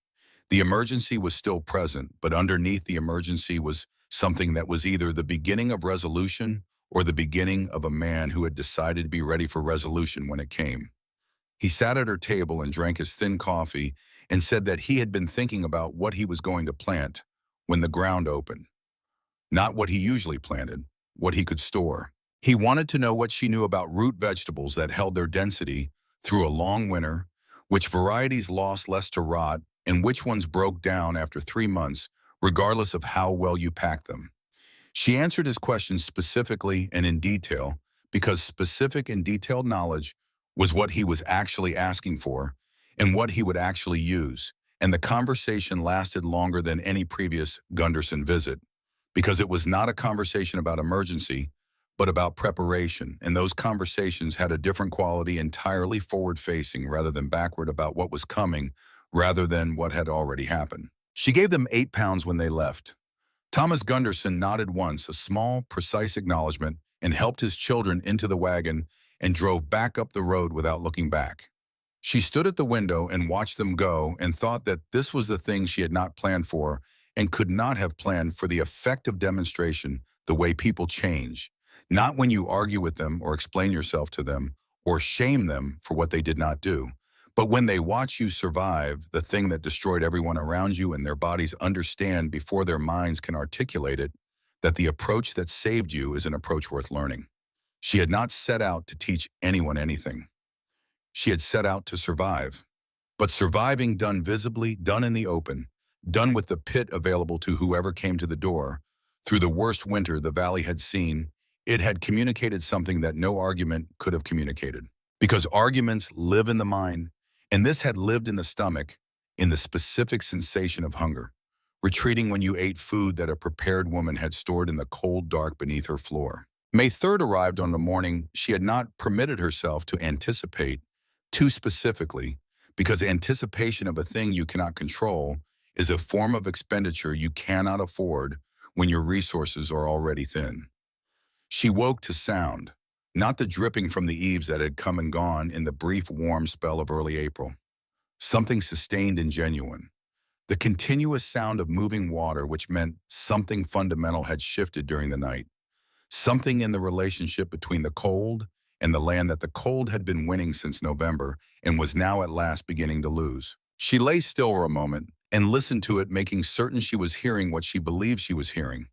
The emergency was still present, but underneath the emergency was something that was either the beginning of resolution or the beginning of a man who had decided to be ready for resolution when it came. He sat at her table and drank his thin coffee and said that he had been thinking about what he was going to plant when the ground opened. Not what he usually planted, what he could store. He wanted to know what she knew about root vegetables that held their density through a long winter, which varieties lost less to rot, and which ones broke down after 3 months, regardless of how well you packed them. She answered his questions specifically and in detail because specific and detailed knowledge was what he was actually asking for and what he would actually use. And the conversation lasted longer than any previous Gunderson visit because it was not a conversation about emergency, but about preparation. And those conversations had a different quality, entirely forward-facing rather than backward, about what was coming rather than what had already happened. She gave them 8 pounds when they left. Thomas Gunderson nodded once, a small, precise acknowledgement, and helped his children into the wagon and drove back up the road without looking back. She stood at the window and watched them go and thought that this was the thing she had not planned for and could not have planned for: the effective demonstration, the way people change. Not when you argue with them or explain yourself to them or shame them for what they did not do, but when they watch you survive the thing that destroyed everyone around you and their bodies understand before their minds can articulate it, that the approach that saved you is an approach worth learning. She had not set out to teach anyone anything. She had set out to survive. But surviving done visibly, done in the open, done with the pit available to whoever came to the door, through the worst winter the valley had seen, it had communicated something that no argument could have communicated. Because arguments live in the mind, and this had lived in the stomach, in the specific sensation of hunger, retreating when you ate food that a prepared woman had stored in the cold dark beneath her floor. May 3rd arrived on a morning she had not permitted herself to anticipate too specifically, because anticipation of a thing you cannot control is a form of expenditure you cannot afford when your resources are already thin. She woke to sound, not the dripping from the eaves that had come and gone in the brief warm spell of early April. Something sustained and genuine. The continuous sound of moving water, which meant something fundamental had shifted during the night. Something in the relationship between the cold and the land that the cold had been winning since November and was now at last beginning to lose. She lay still for a moment and listened to it, making certain she was hearing what she believed she was hearing.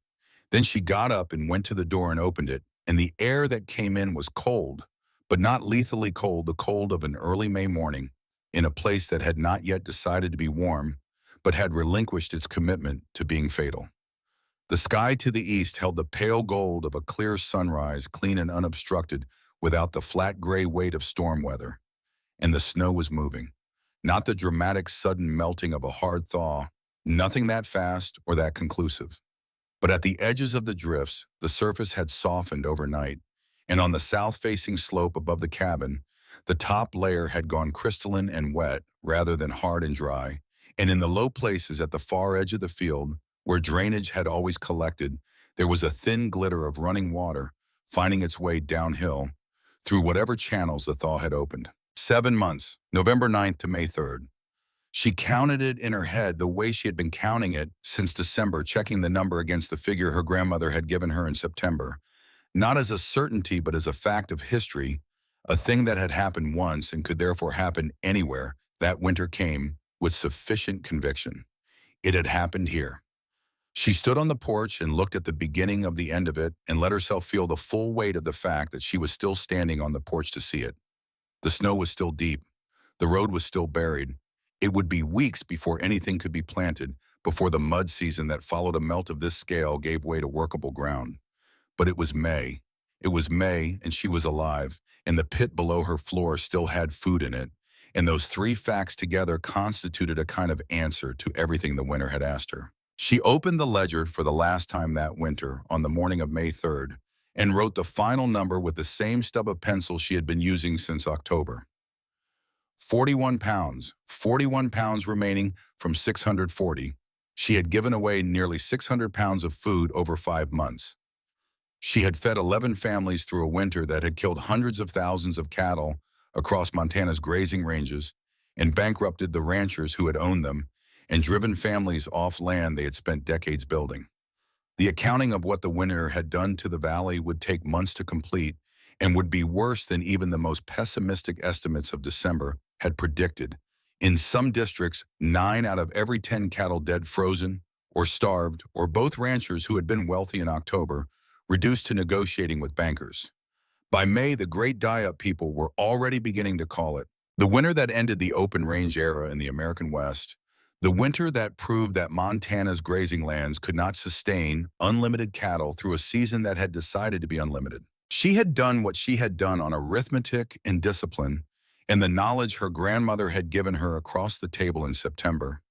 Then she got up and went to the door and opened it, and the air that came in was cold, but not lethally cold, the cold of an early May morning in a place that had not yet decided to be warm, but had relinquished its commitment to being fatal. The sky to the east held the pale gold of a clear sunrise, clean and unobstructed, without the flat gray weight of storm weather. And the snow was moving. Not the dramatic sudden melting of a hard thaw, nothing that fast or that conclusive. But at the edges of the drifts, the surface had softened overnight, and on the south-facing slope above the cabin, the top layer had gone crystalline and wet rather than hard and dry, and in the low places at the far edge of the field, where drainage had always collected, there was a thin glitter of running water finding its way downhill through whatever channels the thaw had opened. 7 months, November 9th to May 3rd. She counted it in her head the way she had been counting it since December, checking the number against the figure her grandmother had given her in September. Not as a certainty, but as a fact of history, a thing that had happened once and could therefore happen anywhere. That winter came with sufficient conviction. It had happened here. She stood on the porch and looked at the beginning of the end of it and let herself feel the full weight of the fact that she was still standing on the porch to see it. The snow was still deep. The road was still buried. It would be weeks before anything could be planted, before the mud season that followed a melt of this scale gave way to workable ground. But it was May. It was May, and she was alive, and the pit below her floor still had food in it, and those three facts together constituted a kind of answer to everything the winter had asked her. She opened the ledger for the last time that winter on the morning of May 3rd and wrote the final number with the same stub of pencil she had been using since October. 41 pounds remaining from 640. She had given away nearly 600 pounds of food over 5 months. She had fed 11 families through a winter that had killed hundreds of thousands of cattle across Montana's grazing ranges and bankrupted the ranchers who had owned them and driven families off land they had spent decades building. The accounting of what the winter had done to the valley would take months to complete and would be worse than even the most pessimistic estimates of December had predicted. In some districts, 9 out of every 10 cattle dead, frozen, or starved, or both ranchers who had been wealthy in October, reduced to negotiating with bankers. By May, the great die-up people were already beginning to call it. The winter that ended the open range era in the American West, the winter that proved that Montana's grazing lands could not sustain unlimited cattle through a season that had decided to be unlimited. She had done what she had done on arithmetic and discipline, and the knowledge her grandmother had given her across the table in September.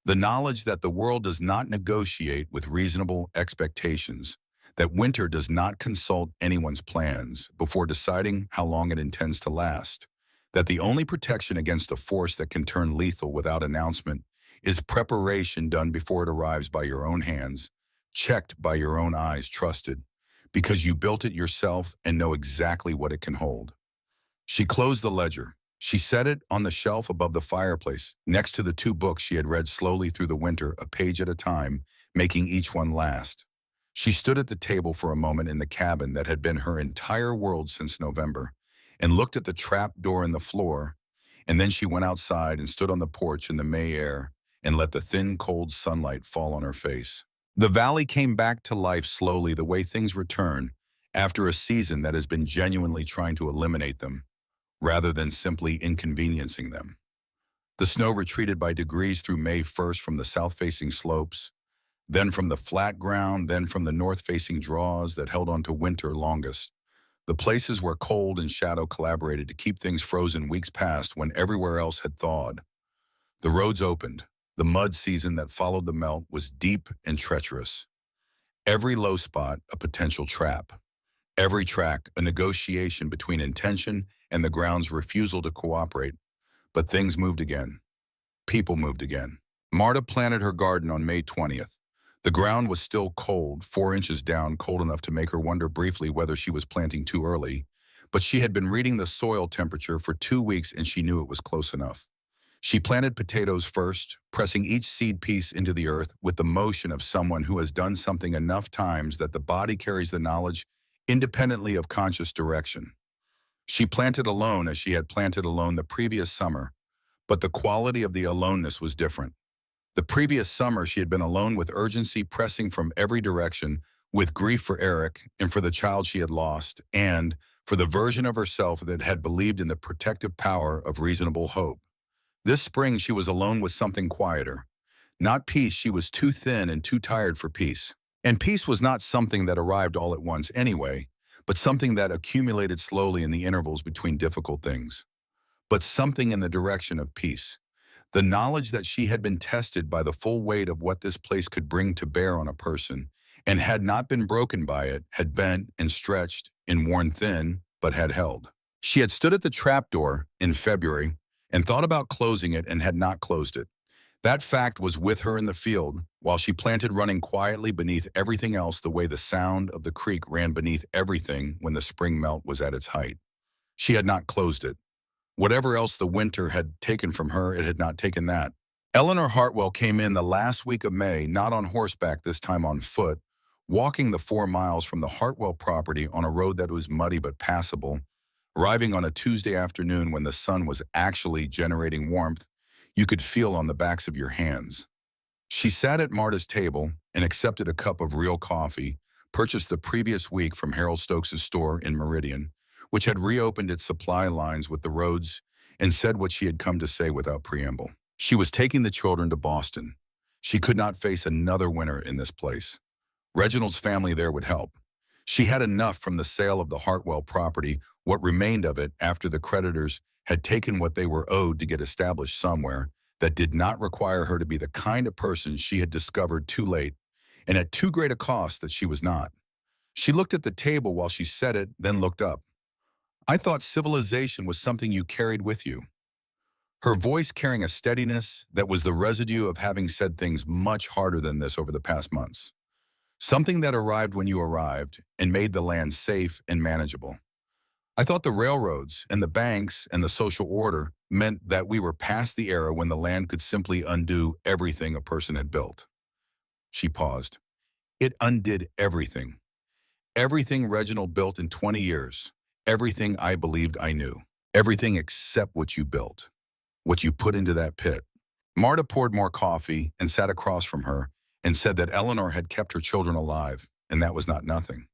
The knowledge that the world does not negotiate with reasonable expectations, that winter does not consult anyone's plans before deciding how long it intends to last, that the only protection against a force that can turn lethal without announcement is preparation done before it arrives by your own hands, checked by your own eyes, trusted, because you built it yourself and know exactly what it can hold. She closed the ledger. She set it on the shelf above the fireplace, next to the two books she had read slowly through the winter, a page at a time, making each one last. She stood at the table for a moment in the cabin that had been her entire world since November, and looked at the trap door in the floor, and then she went outside and stood on the porch in the May air and let the thin, cold sunlight fall on her face. The valley came back to life slowly, the way things return after a season that has been genuinely trying to eliminate them, rather than simply inconveniencing them. The snow retreated by degrees through May 1st from the south-facing slopes, then from the flat ground, then from the north-facing draws that held on to winter longest. The places where cold and shadow collaborated to keep things frozen weeks past when everywhere else had thawed. The roads opened. The mud season that followed the melt was deep and treacherous. Every low spot a potential trap. Every track a negotiation between intention and the ground's refusal to cooperate. But things moved again. People moved again. Marta planted her garden on May 20th. The ground was still cold, 4 inches down, cold enough to make her wonder briefly whether she was planting too early. But she had been reading the soil temperature for 2 weeks and she knew it was close enough. She planted potatoes first, pressing each seed piece into the earth with the motion of someone who has done something enough times that the body carries the knowledge independently of conscious direction. She planted alone as she had planted alone the previous summer, but the quality of the aloneness was different. The previous summer, she had been alone with urgency pressing from every direction, with grief for Eric and for the child she had lost, and for the version of herself that had believed in the protective power of reasonable hope. This spring, she was alone with something quieter. Not peace, she was too thin and too tired for peace. And peace was not something that arrived all at once anyway, but something that accumulated slowly in the intervals between difficult things. But something in the direction of peace. The knowledge that she had been tested by the full weight of what this place could bring to bear on a person, and had not been broken by it, had bent and stretched and worn thin, but had held. She had stood at the trapdoor in February and thought about closing it and had not closed it. That fact was with her in the field, while she planted, running quietly beneath everything else the way the sound of the creek ran beneath everything when the spring melt was at its height. She had not closed it. Whatever else the winter had taken from her, it had not taken that. Eleanor Hartwell came in the last week of May, not on horseback, this time on foot, walking the 4 miles from the Hartwell property on a road that was muddy but passable, arriving on a Tuesday afternoon when the sun was actually generating warmth you could feel on the backs of your hands. She sat at Marta's table and accepted a cup of real coffee, purchased the previous week from Harold Stokes' store in Meridian, which had reopened its supply lines with the roads, and said what she had come to say without preamble. She was taking the children to Boston. She could not face another winter in this place. Reginald's family there would help. She had enough from the sale of the Hartwell property, what remained of it after the creditors had taken what they were owed to get established somewhere, that did not require her to be the kind of person she had discovered too late, and at too great a cost that she was not. She looked at the table while she said it, then looked up. "I thought civilization was something you carried with you." Her voice carrying a steadiness that was the residue of having said things much harder than this over the past months. Something that arrived when you arrived and made the land safe and manageable. "I thought the railroads and the banks and the social order meant that we were past the era when the land could simply undo everything a person had built." She paused. "It undid everything. Everything Reginald built in 20 years. Everything I believed I knew. Everything except what you built. What you put into that pit." Marta poured more coffee and sat across from her and said that Eleanor had kept her children alive, and that was not nothing.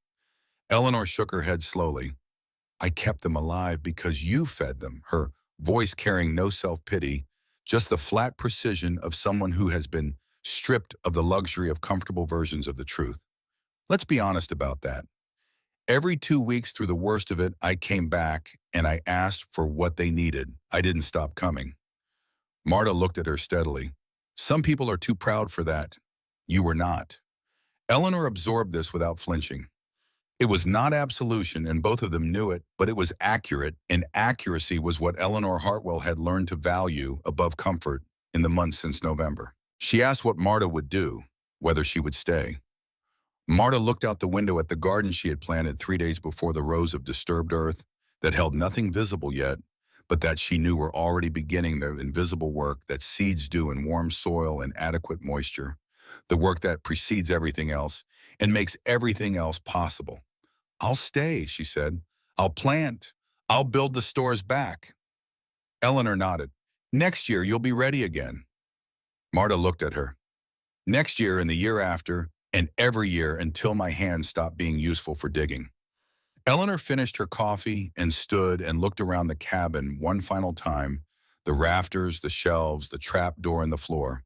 Eleanor shook her head slowly. "I kept them alive because you fed them," her voice carrying no self-pity, just the flat precision of someone who has been stripped of the luxury of comfortable versions of the truth. Let's be honest about that. Every 2 weeks through the worst of it, I came back and I asked for what they needed. I didn't stop coming. Marta looked at her steadily. Some people are too proud for that. You were not. Eleanor absorbed this without flinching. It was not absolution, and both of them knew it, but it was accurate, and accuracy was what Eleanor Hartwell had learned to value above comfort in the months since November. She asked what Marta would do, whether she would stay. Marta looked out the window at the garden she had planted 3 days before the rows of disturbed earth that held nothing visible yet, but that she knew were already beginning the invisible work that seeds do in warm soil and adequate moisture, the work that precedes everything else and makes everything else possible. I'll stay, she said. I'll plant. I'll build the stores back. Eleanor nodded. Next year, you'll be ready again. Marta looked at her. Next year and the year after, and every year until my hands stop being useful for digging. Eleanor finished her coffee and stood and looked around the cabin one final time, the rafters, the shelves, the trap door in the floor.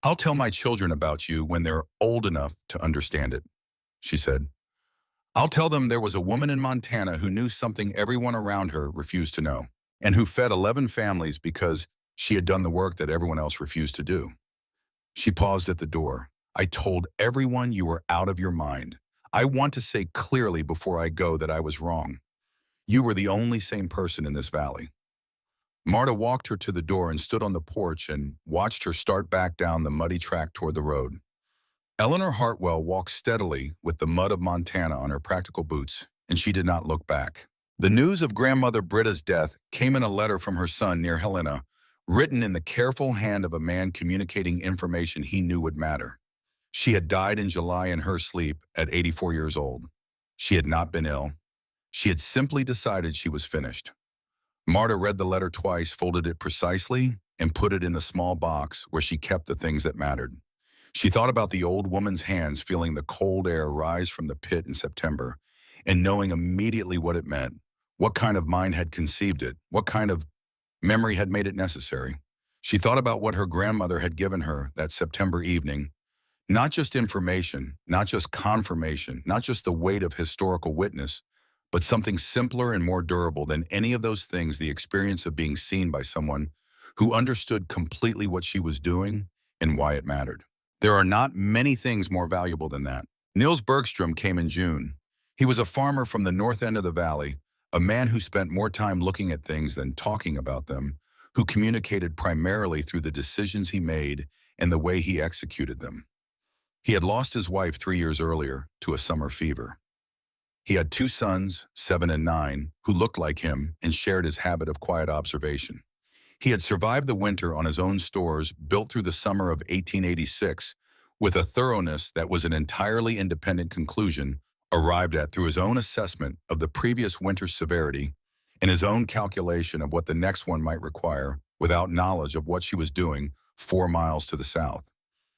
I'll tell my children about you when they're old enough to understand it, she said. I'll tell them there was a woman in Montana who knew something everyone around her refused to know, and who fed 11 families because she had done the work that everyone else refused to do. She paused at the door. I told everyone you were out of your mind. I want to say clearly before I go that I was wrong. You were the only sane person in this valley. Marta walked her to the door and stood on the porch and watched her start back down the muddy track toward the road. Eleanor Hartwell walked steadily with the mud of Montana on her practical boots, and she did not look back. The news of grandmother Britta's death came in a letter from her son near Helena, written in the careful hand of a man communicating information he knew would matter. She had died in July in her sleep at 84 years old. She had not been ill. She had simply decided she was finished. Marta read the letter twice, folded it precisely, and put it in the small box where she kept the things that mattered. She thought about the old woman's hands feeling the cold air rise from the pit in September, and knowing immediately what it meant, what kind of mind had conceived it, what kind of memory had made it necessary. She thought about what her grandmother had given her that September evening. Not just information, not just confirmation, not just the weight of historical witness, but something simpler and more durable than any of those things, the experience of being seen by someone who understood completely what she was doing and why it mattered. There are not many things more valuable than that. Nils Bergstrom came in June. He was a farmer from the north end of the valley, a man who spent more time looking at things than talking about them, who communicated primarily through the decisions he made and the way he executed them. He had lost his wife 3 years earlier to a summer fever. He had 2 sons, 7 and 9, who looked like him and shared his habit of quiet observation. He had survived the winter on his own stores built through the summer of 1886 with a thoroughness that was an entirely independent conclusion arrived at through his own assessment of the previous winter's severity and his own calculation of what the next one might require without knowledge of what she was doing 4 miles to the south.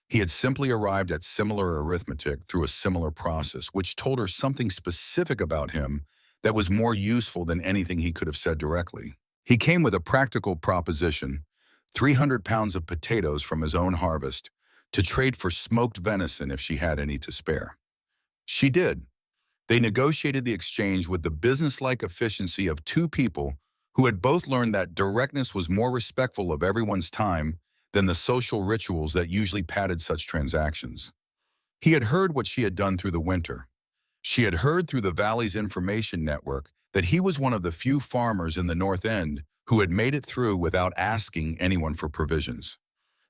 He had simply arrived at similar arithmetic through a similar process, which told her something specific about him that was more useful than anything he could have said directly. He came with a practical proposition, 300 pounds of potatoes from his own harvest, to trade for smoked venison if she had any to spare. She did. They negotiated the exchange with the businesslike efficiency of 2 people who had both learned that directness was more respectful of everyone's time than the social rituals that usually padded such transactions. He had heard what she had done through the winter. She had heard through the Valley's information network that he was one of the few farmers in the North End who had made it through without asking anyone for provisions.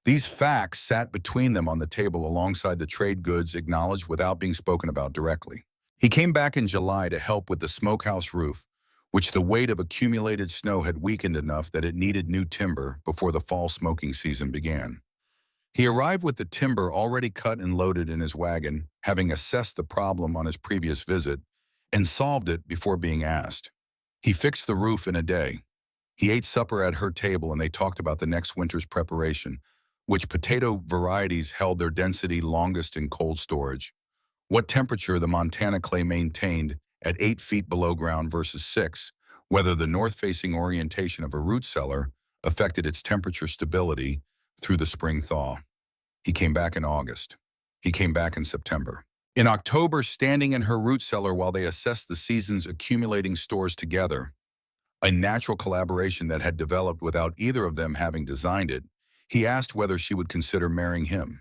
These facts sat between them on the table alongside the trade goods acknowledged without being spoken about directly. He came back in July to help with the smokehouse roof, which the weight of accumulated snow had weakened enough that it needed new timber before the fall smoking season began. He arrived with the timber already cut and loaded in his wagon, having assessed the problem on his previous visit, and solved it before being asked. He fixed the roof in a day. He ate supper at her table and they talked about the next winter's preparation, which potato varieties held their density longest in cold storage, what temperature the Montana clay maintained at 8 feet below ground versus 6, whether the north-facing orientation of a root cellar affected its temperature stability through the spring thaw. He came back in August. He came back in September. In October, standing in her root cellar while they assessed the season's accumulating stores together, a natural collaboration that had developed without either of them having designed it, he asked whether she would consider marrying him.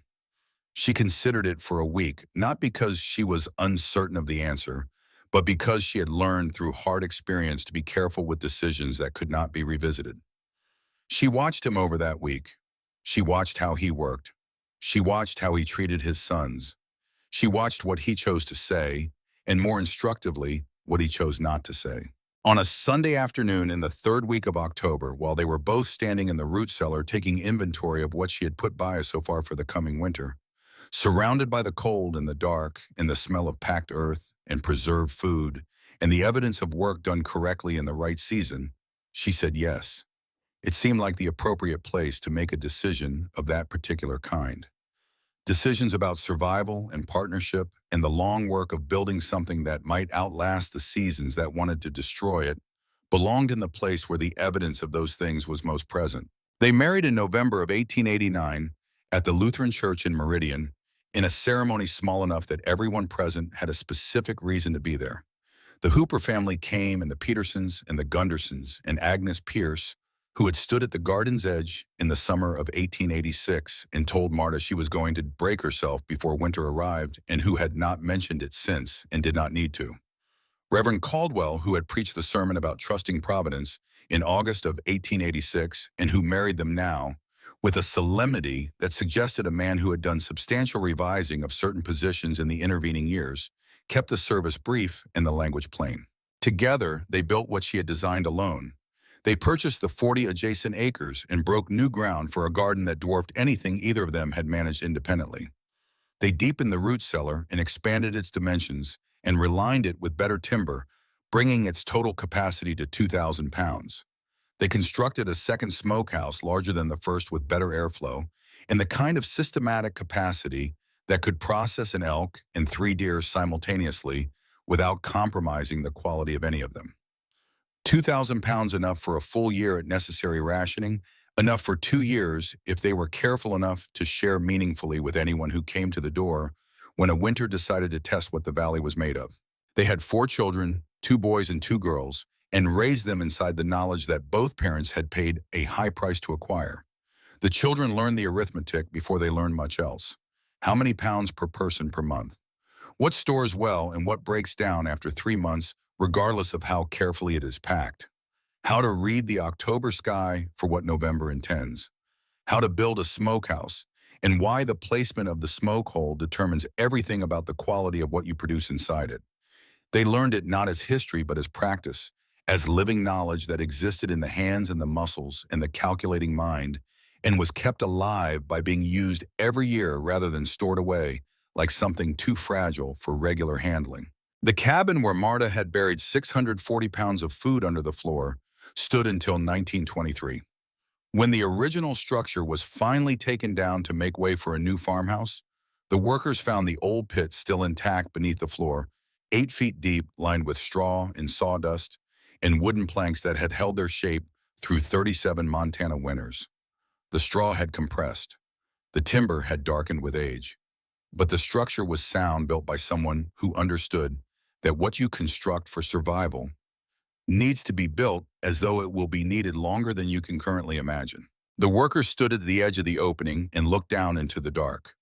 She considered it for a week, not because she was uncertain of the answer, but because she had learned through hard experience to be careful with decisions that could not be revisited. She watched him over that week. She watched how he worked. She watched how he treated his sons. She watched what he chose to say, and more instructively, what he chose not to say. On a Sunday afternoon in the third week of October, while they were both standing in the root cellar taking inventory of what she had put by so far for the coming winter, surrounded by the cold and the dark and the smell of packed earth and preserved food and the evidence of work done correctly in the right season, she said yes. It seemed like the appropriate place to make a decision of that particular kind. Decisions about survival and partnership and the long work of building something that might outlast the seasons that wanted to destroy it belonged in the place where the evidence of those things was most present. They married in November of 1889 at the Lutheran Church in Meridian in a ceremony small enough that everyone present had a specific reason to be there. The Hooper family came, and the Petersons and the Gundersons and Agnes Pierce, who had stood at the garden's edge in the summer of 1886 and told Marta she was going to break herself before winter arrived, and who had not mentioned it since and did not need to. Reverend Caldwell, who had preached the sermon about trusting Providence in August of 1886 and who married them now, with a solemnity that suggested a man who had done substantial revising of certain positions in the intervening years, kept the service brief and the language plain. Together, they built what she had designed alone. They purchased the 40 adjacent acres and broke new ground for a garden that dwarfed anything either of them had managed independently. They deepened the root cellar and expanded its dimensions and relined it with better timber, bringing its total capacity to 2,000 pounds. They constructed a second smokehouse larger than the first with better airflow and the kind of systematic capacity that could process an elk and 3 deer simultaneously without compromising the quality of any of them. 2,000 pounds enough for a full year at necessary rationing, enough for 2 years if they were careful enough to share meaningfully with anyone who came to the door when a winter decided to test what the valley was made of. They had 4 children, 2 boys and 2 girls, and raised them inside the knowledge that both parents had paid a high price to acquire. The children learned the arithmetic before they learned much else. How many pounds per person per month? What stores well and what breaks down after 3 months, regardless of how carefully it is packed? How to read the October sky for what November intends? How to build a smokehouse, and why the placement of the smoke hole determines everything about the quality of what you produce inside it. They learned it not as history but as practice, as living knowledge that existed in the hands and the muscles and the calculating mind, and was kept alive by being used every year rather than stored away like something too fragile for regular handling. The cabin where Marta had buried 640 pounds of food under the floor stood until 1923. When the original structure was finally taken down to make way for a new farmhouse, the workers found the old pit still intact beneath the floor, 8 feet deep, lined with straw and sawdust and wooden planks that had held their shape through 37 Montana winters. The straw had compressed. The timber had darkened with age. But the structure was sound, built by someone who understood that what you construct for survival needs to be built as though it will be needed longer than you can currently imagine. The workers stood at the edge of the opening and looked down into the dark.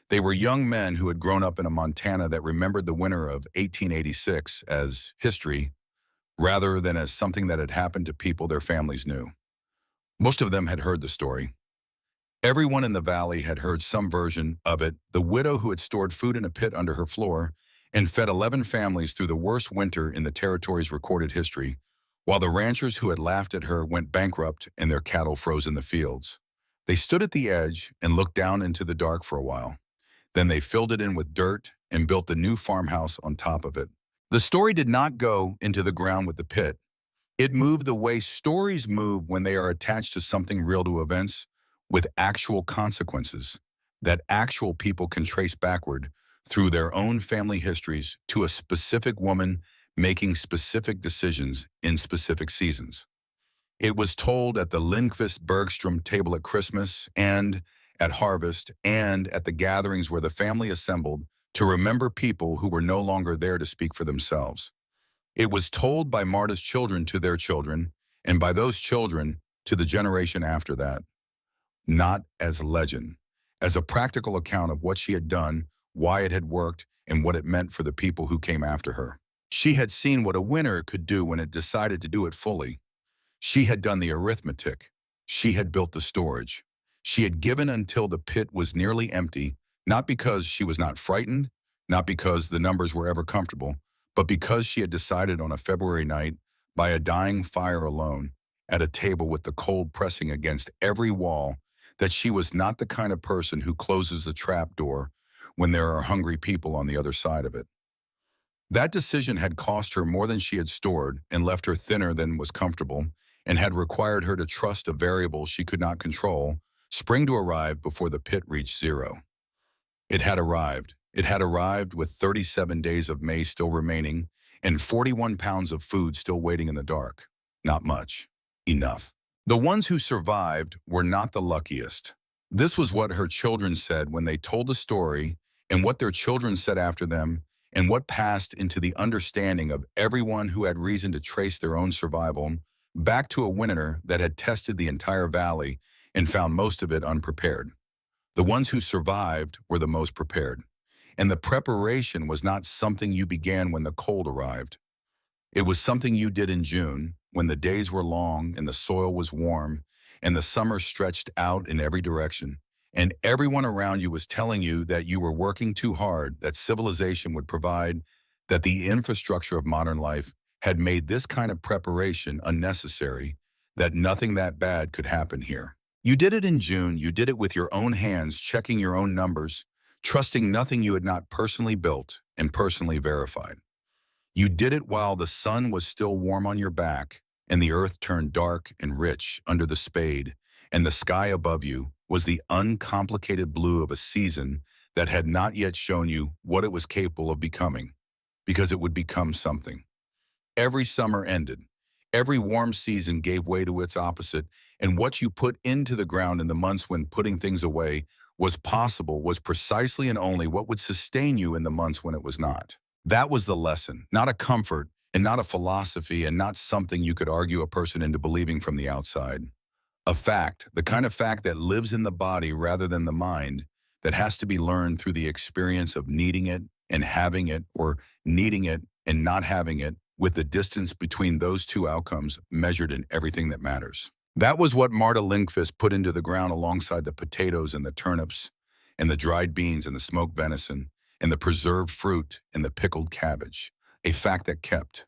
They were young men who had grown up in a Montana that remembered the winter of 1886 as history rather than as something that had happened to people their families knew. Most of them had heard the story. Everyone in the valley had heard some version of it. The widow who had stored food in a pit under her floor and fed 11 families through the worst winter in the territory's recorded history, while the ranchers who had laughed at her went bankrupt and their cattle froze in the fields. They stood at the edge and looked down into the dark for a while. Then they filled it in with dirt and built the new farmhouse on top of it. The story did not go into the ground with the pit. It moved the way stories move when they are attached to something real, to events with actual consequences that actual people can trace backward through their own family histories to a specific woman making specific decisions in specific seasons. It was told at the Lindqvist Bergstrom table at Christmas and at harvest and at the gatherings where the family assembled to remember people who were no longer there to speak for themselves. It was told by Marta's children to their children, and by those children to the generation after that, not as legend, as a practical account of what she had done, why it had worked, and what it meant for the people who came after her. She had seen what a winner could do when it decided to do it fully. She had done the arithmetic. She had built the storage. She had given until the pit was nearly empty, not because she was not frightened, not because the numbers were ever comfortable, but because she had decided on a February night, by a dying fire alone, at a table with the cold pressing against every wall, that she was not the kind of person who closes the trap door when there are hungry people on the other side of it. That decision had cost her more than she had stored and left her thinner than was comfortable, and had required her to trust a variable she could not control, spring to arrive before the pit reached zero. It had arrived. It had arrived with 37 days of May still remaining and 41 pounds of food still waiting in the dark. Not much. Enough. The ones who survived were not the luckiest. This was what her children said when they told the story, and what their children said after them, and what passed into the understanding of everyone who had reason to trace their own survival back to a winter that had tested the entire valley and found most of it unprepared. The ones who survived were the most prepared. And the preparation was not something you began when the cold arrived. It was something you did in June, when the days were long and the soil was warm and the summer stretched out in every direction, and everyone around you was telling you that you were working too hard, that civilization would provide, that the infrastructure of modern life had made this kind of preparation unnecessary, that nothing that bad could happen here. You did it in June. You did it with your own hands, checking your own numbers, trusting nothing you had not personally built and personally verified. You did it while the sun was still warm on your back and the earth turned dark and rich under the spade, and the sky above you was the uncomplicated blue of a season that had not yet shown you what it was capable of becoming, because it would become something. Every summer ended. Every warm season gave way to its opposite, and what you put into the ground in the months when putting things away was possible was precisely and only what would sustain you in the months when it was not. That was the lesson, not a comfort and not a philosophy and not something you could argue a person into believing from the outside. A fact, the kind of fact that lives in the body rather than the mind, that has to be learned through the experience of needing it and having it, or needing it and not having it, with the distance between those two outcomes measured in everything that matters. That was what Marta Lindqvist put into the ground alongside the potatoes and the turnips and the dried beans and the smoked venison and the preserved fruit and the pickled cabbage, a fact that kept.